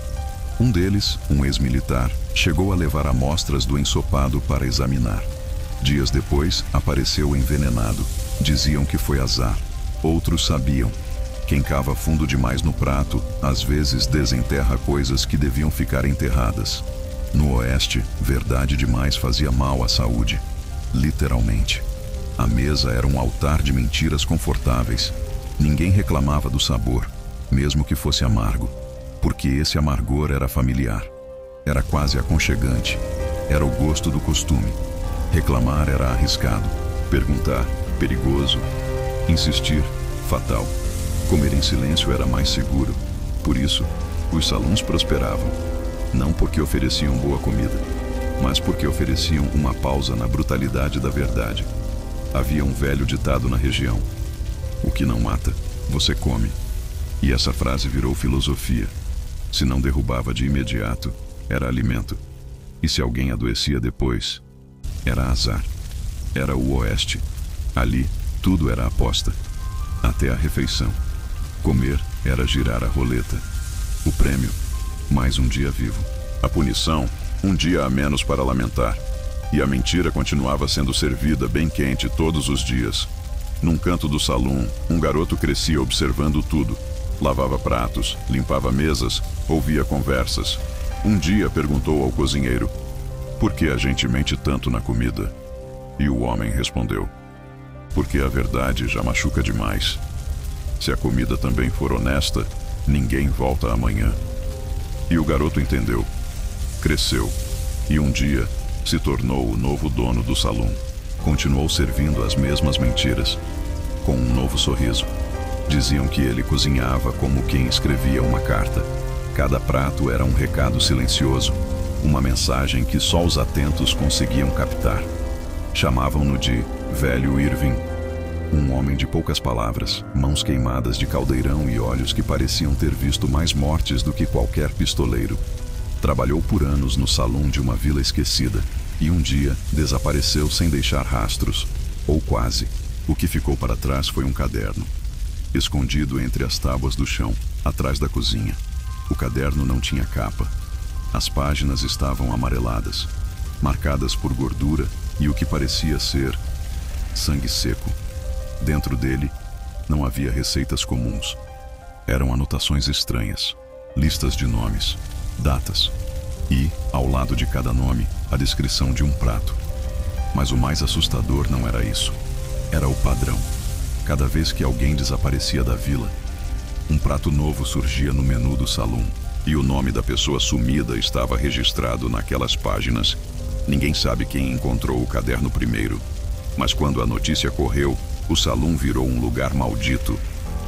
Um deles, um ex-militar, chegou a levar amostras do ensopado para examinar. Dias depois, apareceu envenenado. Diziam que foi azar. Outros sabiam. Quem cava fundo demais no prato, às vezes desenterra coisas que deviam ficar enterradas. No Oeste, verdade demais fazia mal à saúde. Literalmente. A mesa era um altar de mentiras confortáveis. Ninguém reclamava do sabor, mesmo que fosse amargo, porque esse amargor era familiar. Era quase aconchegante. Era o gosto do costume. Reclamar era arriscado. Perguntar, perigoso. Insistir, fatal. Comer em silêncio era mais seguro. Por isso, os salões prosperavam. Não porque ofereciam boa comida, mas porque ofereciam uma pausa na brutalidade da verdade. Havia um velho ditado na região: o que não mata, você come. E essa frase virou filosofia. Se não derrubava de imediato, era alimento. E se alguém adoecia depois, era azar. Era o Oeste. Ali, tudo era aposta. Até a refeição. Comer era girar a roleta. O prêmio, mais um dia vivo. A punição, um dia a menos para lamentar. E a mentira continuava sendo servida bem quente todos os dias. Num canto do salão, um garoto crescia observando tudo. Lavava pratos, limpava mesas, ouvia conversas. Um dia perguntou ao cozinheiro: por que a gente mente tanto na comida? E o homem respondeu: porque a verdade já machuca demais. Se a comida também for honesta, ninguém volta amanhã. E o garoto entendeu. Cresceu. E um dia se tornou o novo dono do salão. Continuou servindo as mesmas mentiras, com um novo sorriso. Diziam que ele cozinhava como quem escrevia uma carta. Cada prato era um recado silencioso, uma mensagem que só os atentos conseguiam captar. Chamavam-no de Velho Irving. Um homem de poucas palavras, mãos queimadas de caldeirão e olhos que pareciam ter visto mais mortes do que qualquer pistoleiro. Trabalhou por anos no salão de uma vila esquecida e um dia desapareceu sem deixar rastros, ou quase. O que ficou para trás foi um caderno, escondido entre as tábuas do chão, atrás da cozinha. O caderno não tinha capa. As páginas estavam amareladas, marcadas por gordura e o que parecia ser sangue seco. Dentro dele, não havia receitas comuns. Eram anotações estranhas, listas de nomes, datas e, ao lado de cada nome, a descrição de um prato. Mas o mais assustador não era isso. Era o padrão. Cada vez que alguém desaparecia da vila, um prato novo surgia no menu do salão e o nome da pessoa sumida estava registrado naquelas páginas. Ninguém sabe quem encontrou o caderno primeiro, mas quando a notícia correu, o salão virou um lugar maldito.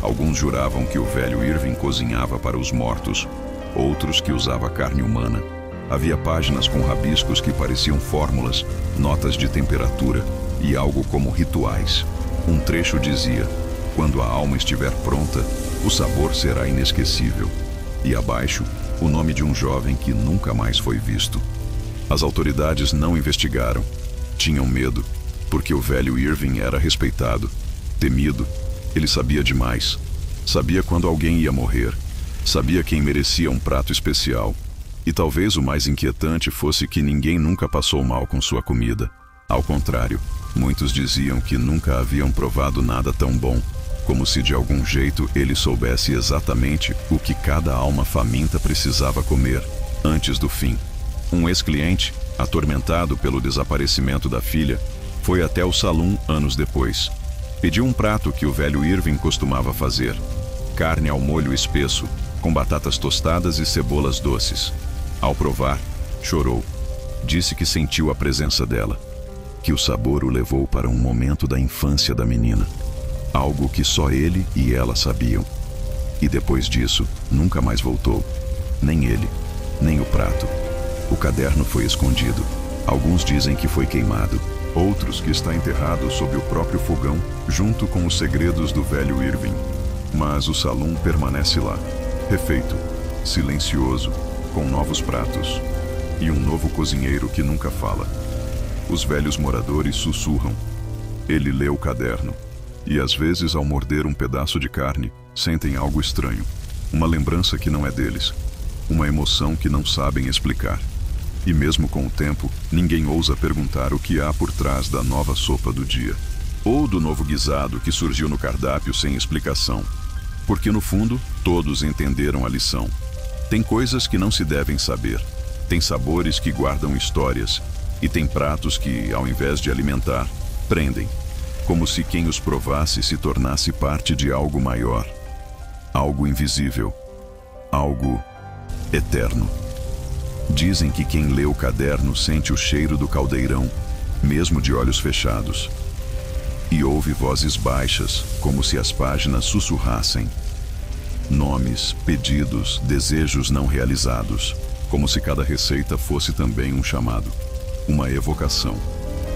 Alguns juravam que o velho Irving cozinhava para os mortos, outros que usava carne humana. Havia páginas com rabiscos que pareciam fórmulas, notas de temperatura e algo como rituais. Um trecho dizia: quando a alma estiver pronta, o sabor será inesquecível. E abaixo, o nome de um jovem que nunca mais foi visto. As autoridades não investigaram. Tinham medo, porque o velho Irving era respeitado, temido. Ele sabia demais. Sabia quando alguém ia morrer. Sabia quem merecia um prato especial. E talvez o mais inquietante fosse que ninguém nunca passou mal com sua comida. Ao contrário, muitos diziam que nunca haviam provado nada tão bom, como se de algum jeito ele soubesse exatamente o que cada alma faminta precisava comer. Antes do fim, um ex-cliente, atormentado pelo desaparecimento da filha, foi até o salão anos depois. Pediu um prato que o velho Irving costumava fazer: carne ao molho espesso, com batatas tostadas e cebolas doces. Ao provar, chorou. Disse que sentiu a presença dela, que o sabor o levou para um momento da infância da menina, algo que só ele e ela sabiam. E depois disso, nunca mais voltou. Nem ele, nem o prato. O caderno foi escondido. Alguns dizem que foi queimado. Outros que está enterrado sob o próprio fogão, junto com os segredos do velho Irving. Mas o salão permanece lá, refeito, silencioso, com novos pratos. E um novo cozinheiro que nunca fala. Os velhos moradores sussurram. Ele lê o caderno. E às vezes, ao morder um pedaço de carne, sentem algo estranho. Uma lembrança que não é deles. Uma emoção que não sabem explicar. E mesmo com o tempo, ninguém ousa perguntar o que há por trás da nova sopa do dia. Ou do novo guisado que surgiu no cardápio sem explicação. Porque no fundo, todos entenderam a lição. Tem coisas que não se devem saber. Tem sabores que guardam histórias. E tem pratos que, ao invés de alimentar, prendem. Como se quem os provasse se tornasse parte de algo maior. Algo invisível. Algo eterno. Dizem que quem lê o caderno sente o cheiro do caldeirão, mesmo de olhos fechados. E ouve vozes baixas, como se as páginas sussurrassem. Nomes, pedidos, desejos não realizados, como se cada receita fosse também um chamado, uma evocação,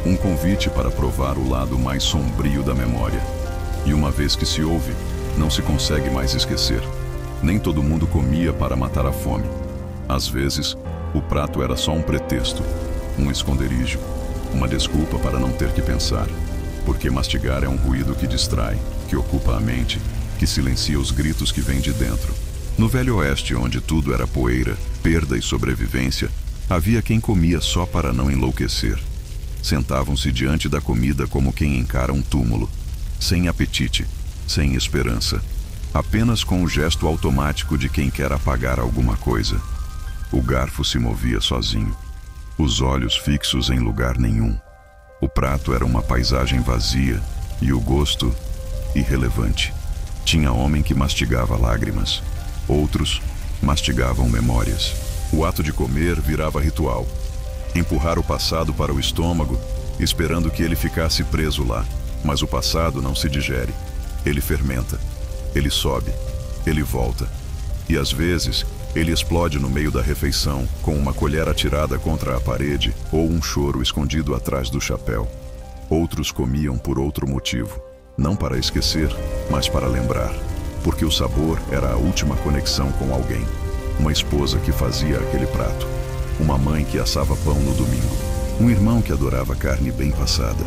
um convite para provar o lado mais sombrio da memória. E uma vez que se ouve, não se consegue mais esquecer. Nem todo mundo comia para matar a fome. Às vezes, o prato era só um pretexto, um esconderijo, uma desculpa para não ter que pensar. Porque mastigar é um ruído que distrai, que ocupa a mente, que silencia os gritos que vêm de dentro. No Velho Oeste, onde tudo era poeira, perda e sobrevivência, havia quem comia só para não enlouquecer. Sentavam-se diante da comida como quem encara um túmulo, sem apetite, sem esperança, apenas com o gesto automático de quem quer apagar alguma coisa. O garfo se movia sozinho, os olhos fixos em lugar nenhum. O prato era uma paisagem vazia e o gosto irrelevante. Tinha homem que mastigava lágrimas, outros mastigavam memórias. O ato de comer virava ritual. Empurrar o passado para o estômago, esperando que ele ficasse preso lá. Mas o passado não se digere. Ele fermenta. Ele sobe. Ele volta. E às vezes, ele explode no meio da refeição, com uma colher atirada contra a parede ou um choro escondido atrás do chapéu. Outros comiam por outro motivo. Não para esquecer, mas para lembrar. Porque o sabor era a última conexão com alguém. Uma esposa que fazia aquele prato. Uma mãe que assava pão no domingo. Um irmão que adorava carne bem passada.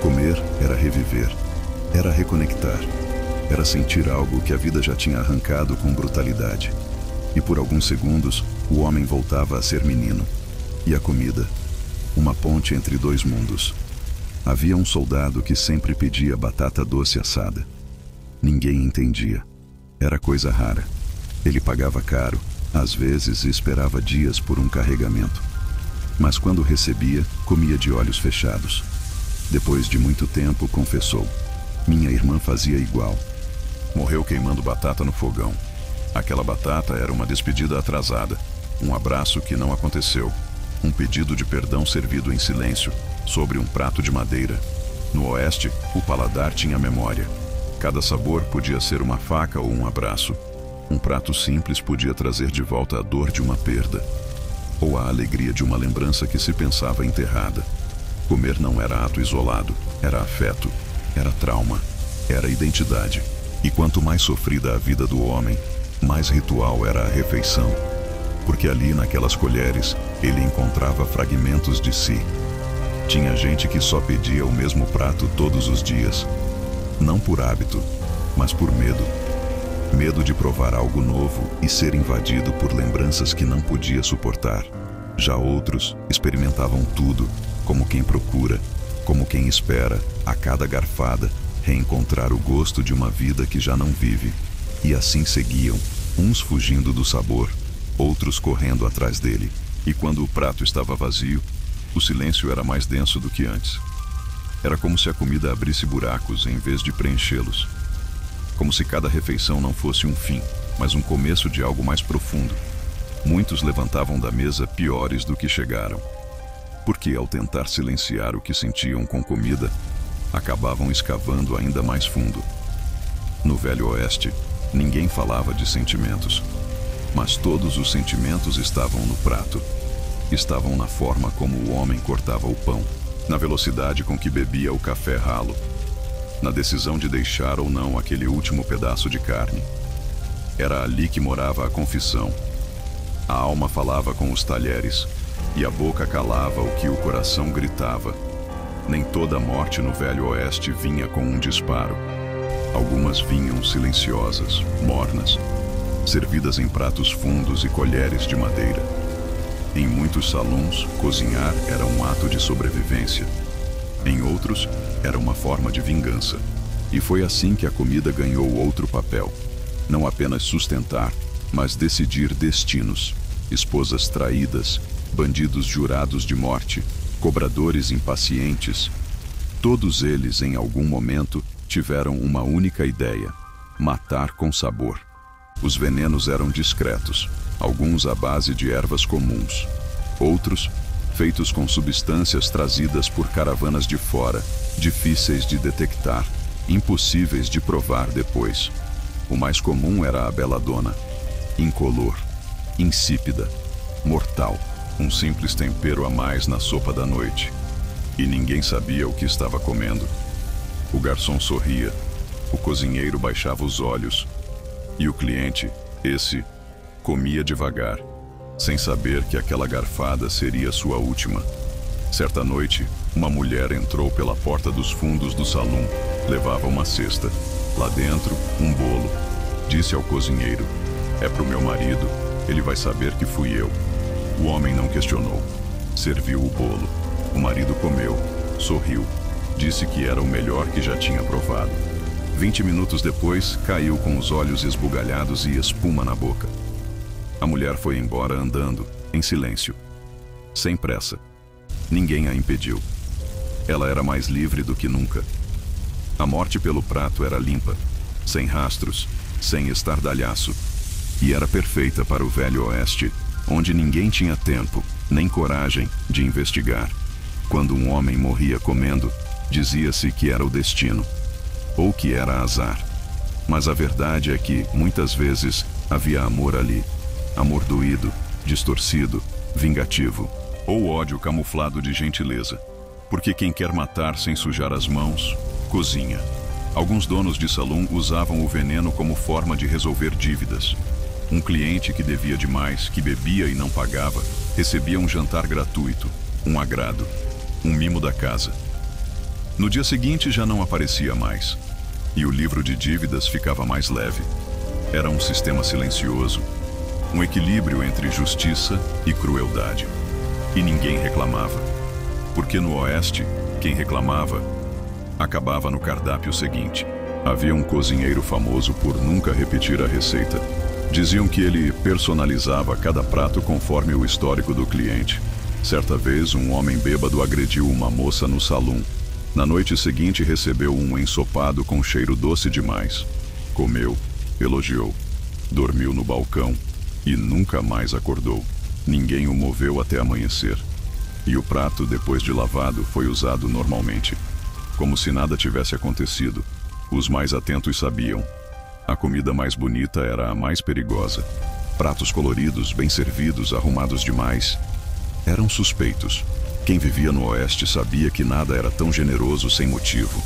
Comer era reviver. Era reconectar. Era sentir algo que a vida já tinha arrancado com brutalidade. E por alguns segundos, o homem voltava a ser menino. E a comida, uma ponte entre dois mundos. Havia um soldado que sempre pedia batata doce assada. Ninguém entendia. Era coisa rara. Ele pagava caro, às vezes esperava dias por um carregamento. Mas quando recebia, comia de olhos fechados. Depois de muito tempo, confessou: minha irmã fazia igual. Morreu queimando batata no fogão. Aquela batata era uma despedida atrasada, um abraço que não aconteceu, um pedido de perdão servido em silêncio, sobre um prato de madeira. No Oeste, o paladar tinha memória. Cada sabor podia ser uma faca ou um abraço. Um prato simples podia trazer de volta a dor de uma perda, ou a alegria de uma lembrança que se pensava enterrada. Comer não era ato isolado, era afeto, era trauma, era identidade. E quanto mais sofrida a vida do homem, mais ritual era a refeição. Porque ali, naquelas colheres, ele encontrava fragmentos de si. Tinha gente que só pedia o mesmo prato todos os dias. Não por hábito, mas por medo. Medo de provar algo novo e ser invadido por lembranças que não podia suportar. Já outros experimentavam tudo, como quem procura, como quem espera, a cada garfada, reencontrar o gosto de uma vida que já não vive. E assim seguiam, uns fugindo do sabor, outros correndo atrás dele. E quando o prato estava vazio, o silêncio era mais denso do que antes. Era como se a comida abrisse buracos em vez de preenchê-los. Como se cada refeição não fosse um fim, mas um começo de algo mais profundo. Muitos levantavam da mesa piores do que chegaram, porque ao tentar silenciar o que sentiam com comida, acabavam escavando ainda mais fundo. No Velho Oeste, ninguém falava de sentimentos, mas todos os sentimentos estavam no prato. Estavam na forma como o homem cortava o pão, na velocidade com que bebia o café ralo, na decisão de deixar ou não aquele último pedaço de carne. Era ali que morava a confissão. A alma falava com os talheres, e a boca calava o que o coração gritava. Nem toda morte no Velho Oeste vinha com um disparo. Algumas vinham silenciosas, mornas, servidas em pratos fundos e colheres de madeira. Em muitos salões, cozinhar era um ato de sobrevivência. Em outros, era uma forma de vingança. E foi assim que a comida ganhou outro papel. Não apenas sustentar, mas decidir destinos. Esposas traídas, bandidos jurados de morte, cobradores impacientes. Todos eles, em algum momento, tiveram uma única ideia: matar com sabor. Os venenos eram discretos, alguns à base de ervas comuns, outros feitos com substâncias trazidas por caravanas de fora, difíceis de detectar, impossíveis de provar depois. O mais comum era a beladona, incolor, insípida, mortal, um simples tempero a mais na sopa da noite. E ninguém sabia o que estava comendo. O garçom sorria, o cozinheiro baixava os olhos, e o cliente, esse, comia devagar, sem saber que aquela garfada seria sua última. Certa noite, uma mulher entrou pela porta dos fundos do salão, levava uma cesta. Lá dentro, um bolo. Disse ao cozinheiro: "É pro meu marido, ele vai saber que fui eu." O homem não questionou. Serviu o bolo. O marido comeu, sorriu, disse que era o melhor que já tinha provado. 20 minutos depois, caiu com os olhos esbugalhados e espuma na boca. A mulher foi embora andando, em silêncio, sem pressa. Ninguém a impediu. Ela era mais livre do que nunca. A morte pelo prato era limpa, sem rastros, sem estardalhaço, e era perfeita para o Velho Oeste, onde ninguém tinha tempo, nem coragem de investigar. Quando um homem morria comendo, dizia-se que era o destino, ou que era azar. Mas a verdade é que, muitas vezes, havia amor ali. Amor doído, distorcido, vingativo, ou ódio camuflado de gentileza. Porque quem quer matar sem sujar as mãos, cozinha. Alguns donos de salão usavam o veneno como forma de resolver dívidas. Um cliente que devia demais, que bebia e não pagava, recebia um jantar gratuito, um agrado, um mimo da casa. No dia seguinte já não aparecia mais, e o livro de dívidas ficava mais leve. Era um sistema silencioso, um equilíbrio entre justiça e crueldade. E ninguém reclamava, porque no Oeste, quem reclamava acabava no cardápio seguinte. Havia um cozinheiro famoso por nunca repetir a receita. Diziam que ele personalizava cada prato conforme o histórico do cliente. Certa vez, um homem bêbado agrediu uma moça no salão. Na noite seguinte, recebeu um ensopado com cheiro doce demais. Comeu, elogiou, dormiu no balcão e nunca mais acordou. Ninguém o moveu até amanhecer. E o prato, depois de lavado, foi usado normalmente, como se nada tivesse acontecido. Os mais atentos sabiam. A comida mais bonita era a mais perigosa. Pratos coloridos, bem servidos, arrumados demais, eram suspeitos. Quem vivia no Oeste sabia que nada era tão generoso sem motivo.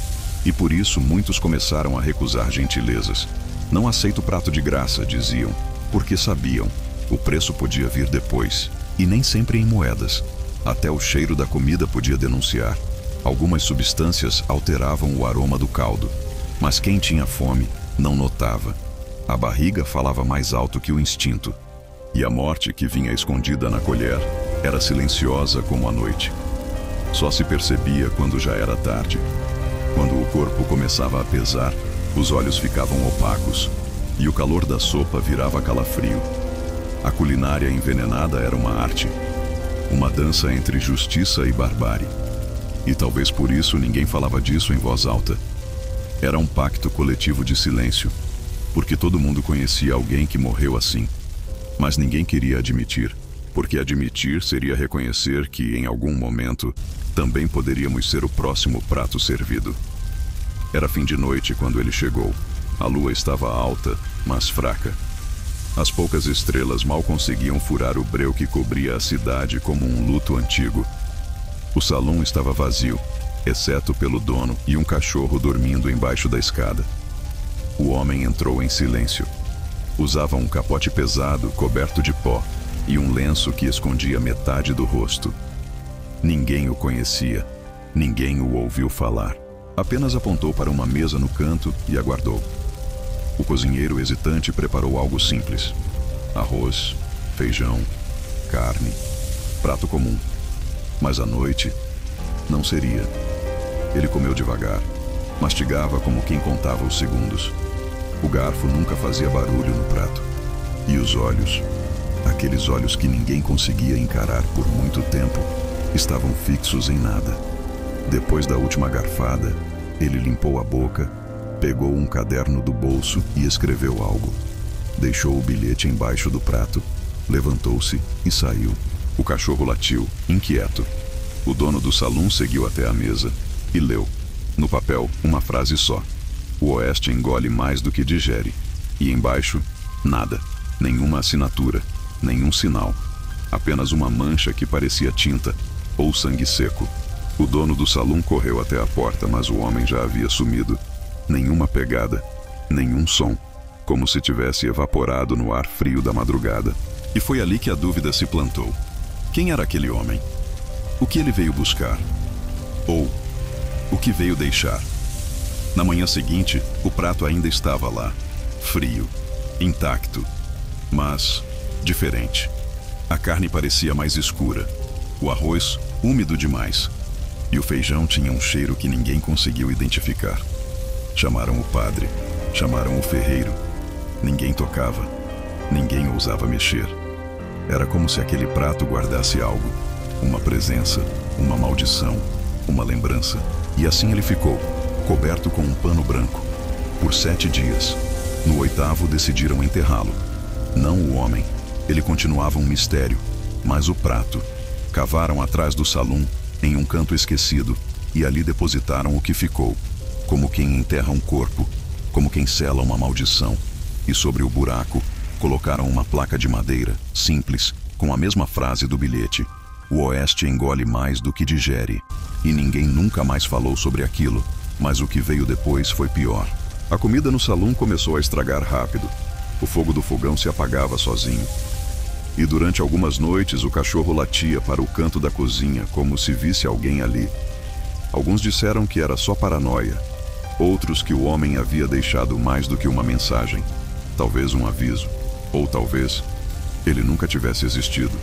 E por isso muitos começaram a recusar gentilezas. Não aceito prato de graça, diziam, porque sabiam, o preço podia vir depois, e nem sempre em moedas. Até o cheiro da comida podia denunciar. Algumas substâncias alteravam o aroma do caldo, mas quem tinha fome não notava. A barriga falava mais alto que o instinto, e a morte que vinha escondida na colher era silenciosa como a noite. Só se percebia quando já era tarde. Quando o corpo começava a pesar, os olhos ficavam opacos, e o calor da sopa virava calafrio. A culinária envenenada era uma arte, uma dança entre justiça e barbárie. E talvez por isso ninguém falava disso em voz alta. Era um pacto coletivo de silêncio, porque todo mundo conhecia alguém que morreu assim. Mas ninguém queria admitir, porque admitir seria reconhecer que, em algum momento, também poderíamos ser o próximo prato servido. Era fim de noite quando ele chegou. A lua estava alta, mas fraca. As poucas estrelas mal conseguiam furar o breu que cobria a cidade como um luto antigo. O salão estava vazio, exceto pelo dono e um cachorro dormindo embaixo da escada. O homem entrou em silêncio. Usava um capote pesado, coberto de pó, e um lenço que escondia metade do rosto. Ninguém o conhecia. Ninguém o ouviu falar. Apenas apontou para uma mesa no canto e aguardou. O cozinheiro hesitante preparou algo simples: arroz, feijão, carne, prato comum. Mas à noite, não seria. Ele comeu devagar, mastigava como quem contava os segundos. O garfo nunca fazia barulho no prato. E os olhos, aqueles olhos que ninguém conseguia encarar por muito tempo, estavam fixos em nada. Depois da última garfada, ele limpou a boca, pegou um caderno do bolso e escreveu algo. Deixou o bilhete embaixo do prato, levantou-se e saiu. O cachorro latiu, inquieto. O dono do salão seguiu até a mesa e leu, no papel, uma frase só: o Oeste engole mais do que digere. E embaixo, nada. Nenhuma assinatura, nenhum sinal. Apenas uma mancha que parecia tinta ou sangue seco. O dono do salão correu até a porta, mas o homem já havia sumido. Nenhuma pegada, nenhum som, como se tivesse evaporado no ar frio da madrugada. E foi ali que a dúvida se plantou. Quem era aquele homem? O que ele veio buscar? Ou o que veio deixar? Na manhã seguinte, o prato ainda estava lá, frio, intacto, mas diferente. A carne parecia mais escura, o arroz úmido demais, e o feijão tinha um cheiro que ninguém conseguiu identificar. Chamaram o padre, chamaram o ferreiro. Ninguém tocava, ninguém ousava mexer. Era como se aquele prato guardasse algo, uma presença, uma maldição, uma lembrança. E assim ele ficou, coberto com um pano branco, por 7 dias. No 8º decidiram enterrá-lo. Não o homem, ele continuava um mistério, mas o prato. Cavaram atrás do salão, em um canto esquecido, e ali depositaram o que ficou, como quem enterra um corpo, como quem sela uma maldição. E sobre o buraco, colocaram uma placa de madeira, simples, com a mesma frase do bilhete: o Oeste engole mais do que digere. E ninguém nunca mais falou sobre aquilo, mas o que veio depois foi pior. A comida no salão começou a estragar rápido. O fogo do fogão se apagava sozinho. E durante algumas noites o cachorro latia para o canto da cozinha, como se visse alguém ali. Alguns disseram que era só paranoia. Outros que o homem havia deixado mais do que uma mensagem. Talvez um aviso. Ou talvez ele nunca tivesse existido.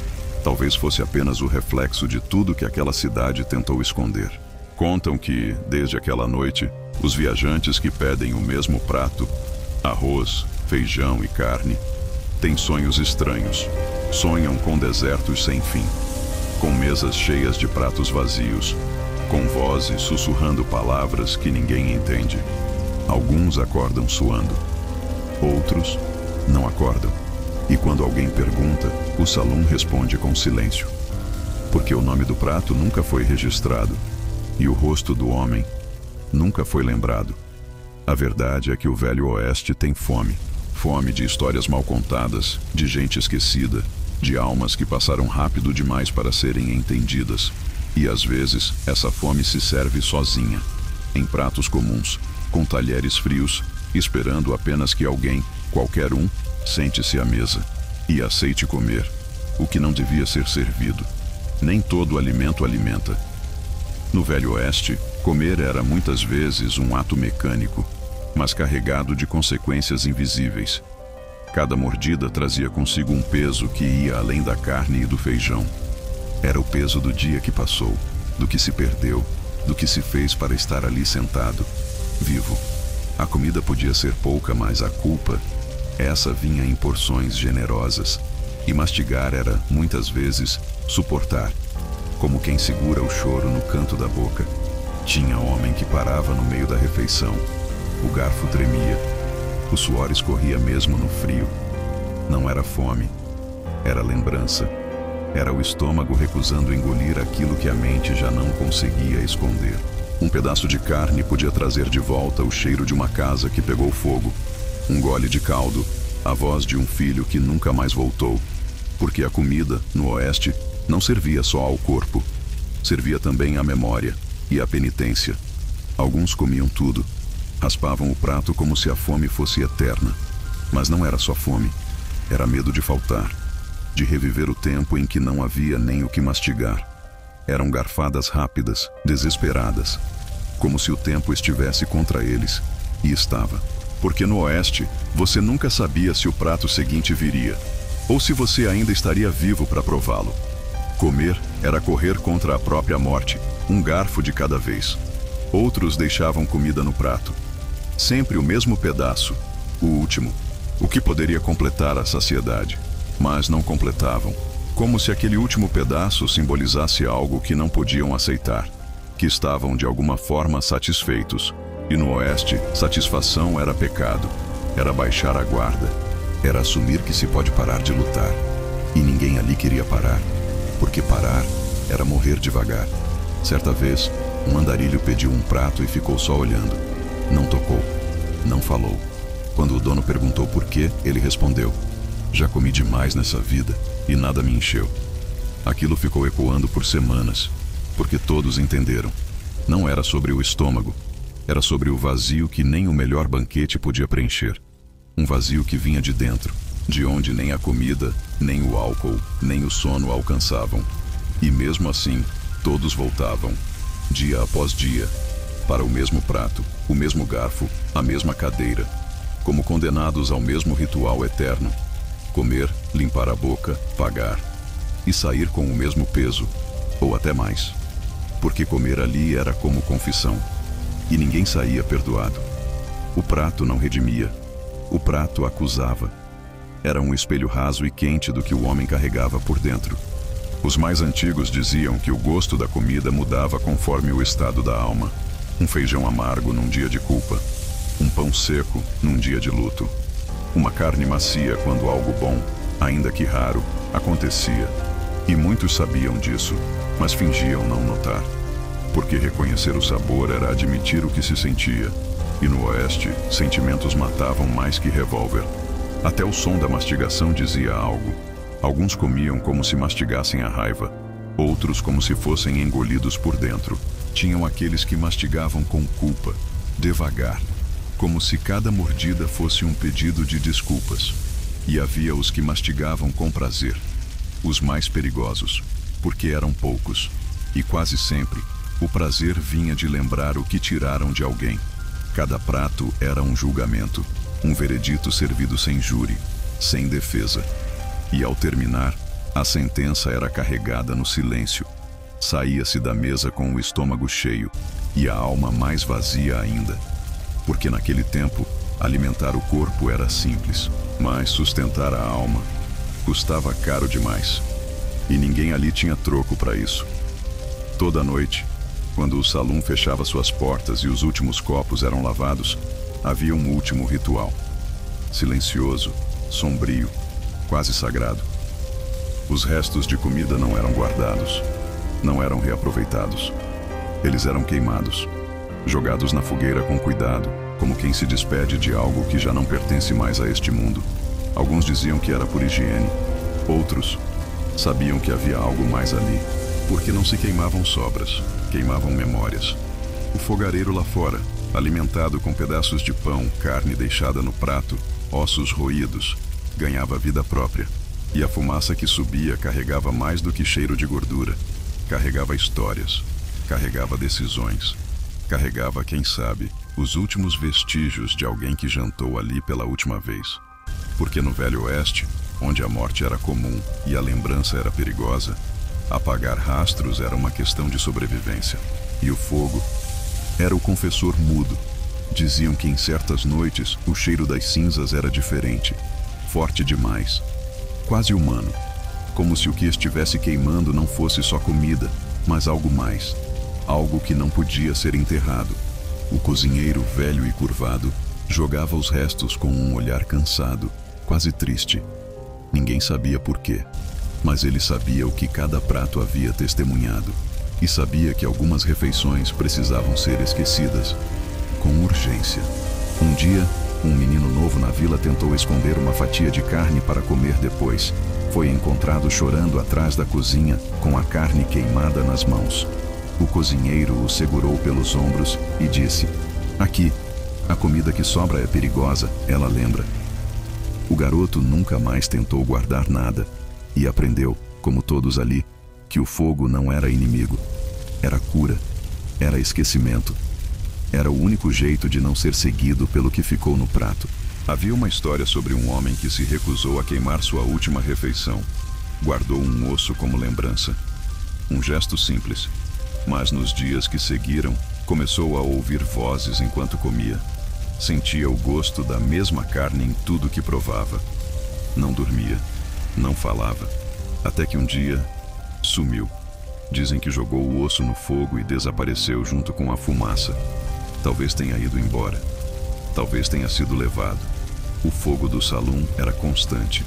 Talvez fosse apenas o reflexo de tudo que aquela cidade tentou esconder. Contam que, desde aquela noite, os viajantes que pedem o mesmo prato, arroz, feijão e carne, têm sonhos estranhos. Sonham com desertos sem fim, com mesas cheias de pratos vazios, com vozes sussurrando palavras que ninguém entende. Alguns acordam suando, outros não acordam. E quando alguém pergunta, o salão responde com silêncio. Porque o nome do prato nunca foi registrado, e o rosto do homem nunca foi lembrado. A verdade é que o Velho Oeste tem fome. Fome de histórias mal contadas, de gente esquecida, de almas que passaram rápido demais para serem entendidas. E às vezes, essa fome se serve sozinha, em pratos comuns, com talheres frios, esperando apenas que alguém, qualquer um, sente-se à mesa e aceite comer o que não devia ser servido. Nem todo alimento alimenta. No Velho Oeste, comer era muitas vezes um ato mecânico, mas carregado de consequências invisíveis. Cada mordida trazia consigo um peso que ia além da carne e do feijão. Era o peso do dia que passou, do que se perdeu, do que se fez para estar ali sentado, vivo. A comida podia ser pouca, mas a culpa, essa vinha em porções generosas. E mastigar era, muitas vezes, suportar, como quem segura o choro no canto da boca. Tinha homem que parava no meio da refeição. O garfo tremia. O suor escorria mesmo no frio. Não era fome, era lembrança. Era o estômago recusando engolir aquilo que a mente já não conseguia esconder. Um pedaço de carne podia trazer de volta o cheiro de uma casa que pegou fogo. Um gole de caldo, a voz de um filho que nunca mais voltou. Porque a comida, no Oeste, não servia só ao corpo. Servia também à memória e à penitência. Alguns comiam tudo. Raspavam o prato como se a fome fosse eterna. Mas não era só fome. Era medo de faltar. De reviver o tempo em que não havia nem o que mastigar. Eram garfadas rápidas, desesperadas. Como se o tempo estivesse contra eles. E estava. Porque no Oeste, você nunca sabia se o prato seguinte viria. Ou se você ainda estaria vivo para prová-lo. Comer era correr contra a própria morte, um garfo de cada vez. Outros deixavam comida no prato. Sempre o mesmo pedaço, o último, o que poderia completar a saciedade. Mas não completavam, como se aquele último pedaço simbolizasse algo que não podiam aceitar, que estavam de alguma forma satisfeitos. E no Oeste, satisfação era pecado, era baixar a guarda, era assumir que se pode parar de lutar. E ninguém ali queria parar, porque parar era morrer devagar. Certa vez, um andarilho pediu um prato e ficou só olhando. Não tocou, não falou. Quando o dono perguntou por quê, ele respondeu: já comi demais nessa vida e nada me encheu. Aquilo ficou ecoando por semanas, porque todos entenderam. Não era sobre o estômago, era sobre o vazio que nem o melhor banquete podia preencher. Um vazio que vinha de dentro, de onde nem a comida, nem o álcool, nem o sono alcançavam. E mesmo assim, todos voltavam, dia após dia, para o mesmo prato, o mesmo garfo, a mesma cadeira, como condenados ao mesmo ritual eterno. Comer, limpar a boca, pagar, e sair com o mesmo peso, ou até mais. Porque comer ali era como confissão, e ninguém saía perdoado. O prato não redimia, o prato acusava. Era um espelho raso e quente do que o homem carregava por dentro. Os mais antigos diziam que o gosto da comida mudava conforme o estado da alma. Um feijão amargo num dia de culpa, um pão seco num dia de luto, uma carne macia quando algo bom, ainda que raro, acontecia. E muitos sabiam disso, mas fingiam não notar. Porque reconhecer o sabor era admitir o que se sentia. E no Oeste, sentimentos matavam mais que revólver. Até o som da mastigação dizia algo. Alguns comiam como se mastigassem a raiva, outros como se fossem engolidos por dentro. Tinham aqueles que mastigavam com culpa, devagar, como se cada mordida fosse um pedido de desculpas. E havia os que mastigavam com prazer, os mais perigosos, porque eram poucos. E quase sempre, o prazer vinha de lembrar o que tiraram de alguém. Cada prato era um julgamento, um veredito servido sem júri, sem defesa. E ao terminar, a sentença era carregada no silêncio. Saía-se da mesa com o estômago cheio e a alma mais vazia ainda. Porque naquele tempo, alimentar o corpo era simples, mas sustentar a alma custava caro demais. E ninguém ali tinha troco para isso. Toda noite, quando o salão fechava suas portas e os últimos copos eram lavados, havia um último ritual. Silencioso, sombrio, quase sagrado. Os restos de comida não eram guardados, não eram reaproveitados. Eles eram queimados, jogados na fogueira com cuidado, como quem se despede de algo que já não pertence mais a este mundo. Alguns diziam que era por higiene, outros sabiam que havia algo mais ali, porque não se queimavam sobras, queimavam memórias. O fogareiro lá fora, alimentado com pedaços de pão, carne deixada no prato, ossos roídos, ganhava vida própria. E a fumaça que subia carregava mais do que cheiro de gordura. Carregava histórias, carregava decisões, carregava, quem sabe, os últimos vestígios de alguém que jantou ali pela última vez. Porque no Velho Oeste, onde a morte era comum e a lembrança era perigosa, apagar rastros era uma questão de sobrevivência. E o fogo era o confessor mudo. Diziam que em certas noites o cheiro das cinzas era diferente, forte demais. quase humano, como se o que estivesse queimando não fosse só comida, mas algo mais, algo que não podia ser enterrado. O cozinheiro, velho e curvado, jogava os restos com um olhar cansado, quase triste. Ninguém sabia por quê, mas ele sabia o que cada prato havia testemunhado, e sabia que algumas refeições precisavam ser esquecidas, com urgência. Um dia, um menino novo na vila tentou esconder uma fatia de carne para comer depois. Foi encontrado chorando atrás da cozinha, com a carne queimada nas mãos. O cozinheiro o segurou pelos ombros e disse: "Aqui, a comida que sobra é perigosa, ela lembra." O garoto nunca mais tentou guardar nada e aprendeu, como todos ali, que o fogo não era inimigo. Era cura, era esquecimento. Era o único jeito de não ser seguido pelo que ficou no prato. Havia uma história sobre um homem que se recusou a queimar sua última refeição. Guardou um osso como lembrança. Um gesto simples. Mas nos dias que seguiram, começou a ouvir vozes enquanto comia. Sentia o gosto da mesma carne em tudo que provava. Não dormia, não falava, até que um dia sumiu. Dizem que jogou o osso no fogo e desapareceu junto com a fumaça. Talvez tenha ido embora. Talvez tenha sido levado. O fogo do salão era constante,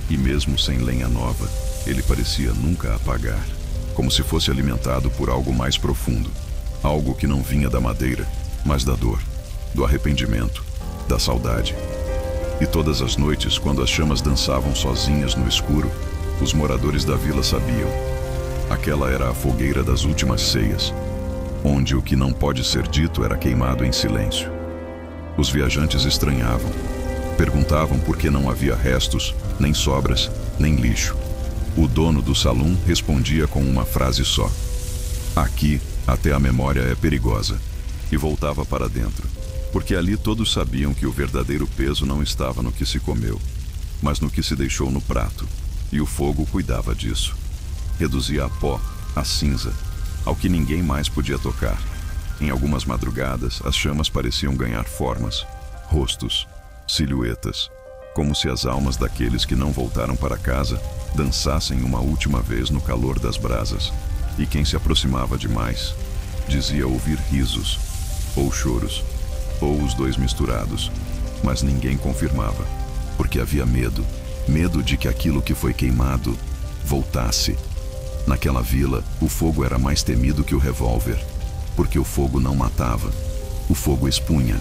e mesmo sem lenha nova, ele parecia nunca apagar, como se fosse alimentado por algo mais profundo, algo que não vinha da madeira, mas da dor, do arrependimento, da saudade. E todas as noites, quando as chamas dançavam sozinhas no escuro, os moradores da vila sabiam. Aquela era a fogueira das últimas ceias, onde o que não pode ser dito era queimado em silêncio. Os viajantes estranhavam. Perguntavam por que não havia restos, nem sobras, nem lixo. O dono do salão respondia com uma frase só: "Aqui, até a memória é perigosa." E voltava para dentro, porque ali todos sabiam que o verdadeiro peso não estava no que se comeu, mas no que se deixou no prato, e o fogo cuidava disso. Reduzia a pó, a cinza, ao que ninguém mais podia tocar. Em algumas madrugadas, as chamas pareciam ganhar formas, rostos, silhuetas, como se as almas daqueles que não voltaram para casa dançassem uma última vez no calor das brasas. E quem se aproximava demais dizia ouvir risos, ou choros, ou os dois misturados, mas ninguém confirmava, porque havia medo, medo de que aquilo que foi queimado voltasse. Naquela vila, o fogo era mais temido que o revólver, porque o fogo não matava, o fogo expunha,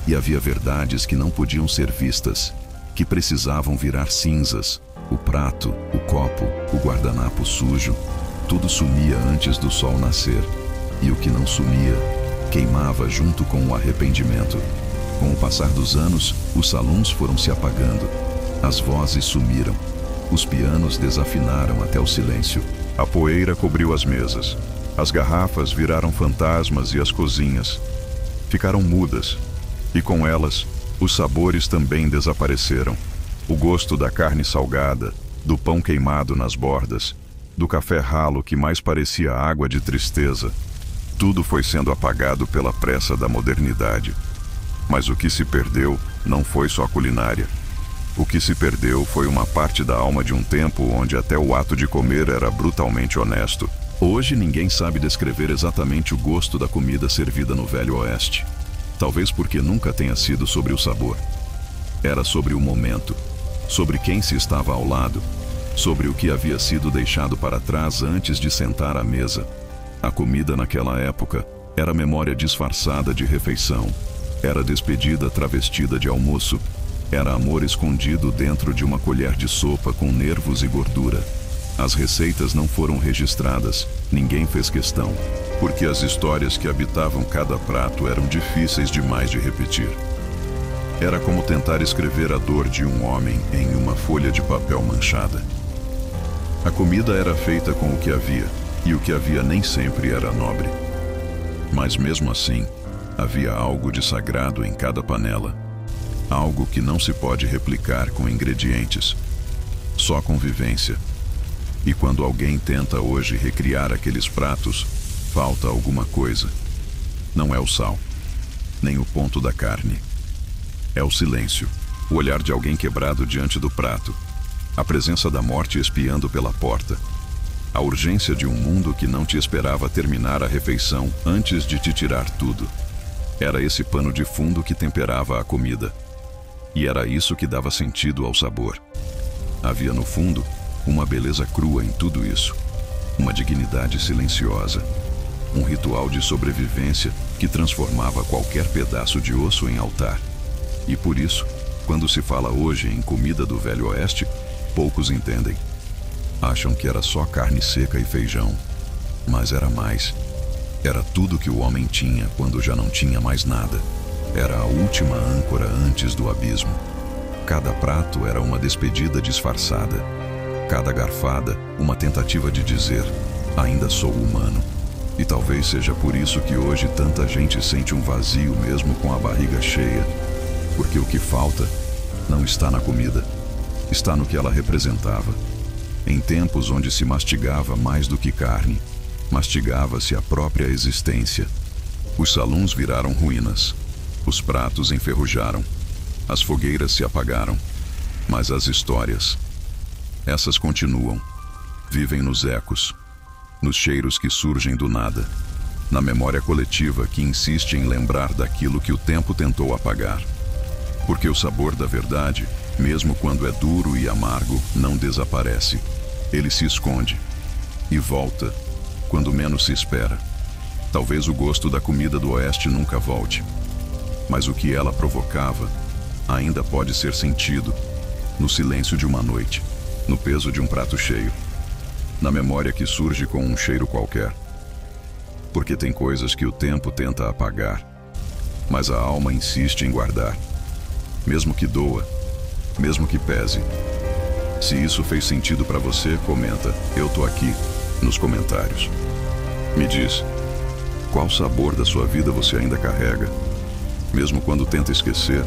e havia verdades que não podiam ser vistas, que precisavam virar cinzas. O prato, o copo, o guardanapo sujo, tudo sumia antes do sol nascer, e o que não sumia, queimava junto com o arrependimento. Com o passar dos anos, os salões foram se apagando, as vozes sumiram, os pianos desafinaram até o silêncio. A poeira cobriu as mesas, as garrafas viraram fantasmas e as cozinhas ficaram mudas, e com elas, os sabores também desapareceram. O gosto da carne salgada, do pão queimado nas bordas, do café ralo que mais parecia água de tristeza, tudo foi sendo apagado pela pressa da modernidade. Mas o que se perdeu não foi só a culinária. O que se perdeu foi uma parte da alma de um tempo onde até o ato de comer era brutalmente honesto. Hoje ninguém sabe descrever exatamente o gosto da comida servida no Velho Oeste. Talvez porque nunca tenha sido sobre o sabor. Era sobre o momento, sobre quem se estava ao lado, sobre o que havia sido deixado para trás antes de sentar à mesa. A comida naquela época era memória disfarçada de refeição, era despedida travestida de almoço, era amor escondido dentro de uma colher de sopa com nervos e gordura. As receitas não foram registradas, ninguém fez questão, porque as histórias que habitavam cada prato eram difíceis demais de repetir. Era como tentar escrever a dor de um homem em uma folha de papel manchada. A comida era feita com o que havia, e o que havia nem sempre era nobre. Mas mesmo assim, havia algo de sagrado em cada panela. Algo que não se pode replicar com ingredientes, só convivência. E quando alguém tenta hoje recriar aqueles pratos, falta alguma coisa. Não é o sal, nem o ponto da carne. É o silêncio, o olhar de alguém quebrado diante do prato, A presença da morte espiando pela porta. A urgência de um mundo que não te esperava terminar a refeição antes de te tirar tudo. Era esse pano de fundo que temperava a comida. E era isso que dava sentido ao sabor. Havia no fundo uma beleza crua em tudo isso. Uma dignidade silenciosa. Um ritual de sobrevivência que transformava qualquer pedaço de osso em altar. E por isso, quando se fala hoje em comida do Velho Oeste, poucos entendem. Acham que era só carne seca e feijão. Mas era mais. Era tudo que o homem tinha quando já não tinha mais nada. Era a última âncora antes do abismo. Cada prato era uma despedida disfarçada. Cada garfada, uma tentativa de dizer: ainda sou humano. E talvez seja por isso que hoje tanta gente sente um vazio mesmo com a barriga cheia. Porque o que falta não está na comida, está no que ela representava. Em tempos onde se mastigava mais do que carne, mastigava-se a própria existência. Os salões viraram ruínas, os pratos enferrujaram, as fogueiras se apagaram, mas as histórias, essas continuam, vivem nos ecos, nos cheiros que surgem do nada, na memória coletiva que insiste em lembrar daquilo que o tempo tentou apagar. Porque o sabor da verdade, mesmo quando é duro e amargo, não desaparece. Ele se esconde e volta quando menos se espera. Talvez o gosto da comida do Oeste nunca volte, mas o que ela provocava ainda pode ser sentido no silêncio de uma noite, no peso de um prato cheio, na memória que surge com um cheiro qualquer. Porque tem coisas que o tempo tenta apagar, mas a alma insiste em guardar. Mesmo que doa, mesmo que pese. Se isso fez sentido para você, comenta "Eu tô aqui" nos comentários. Me diz, qual sabor da sua vida você ainda carrega? Mesmo quando tenta esquecer,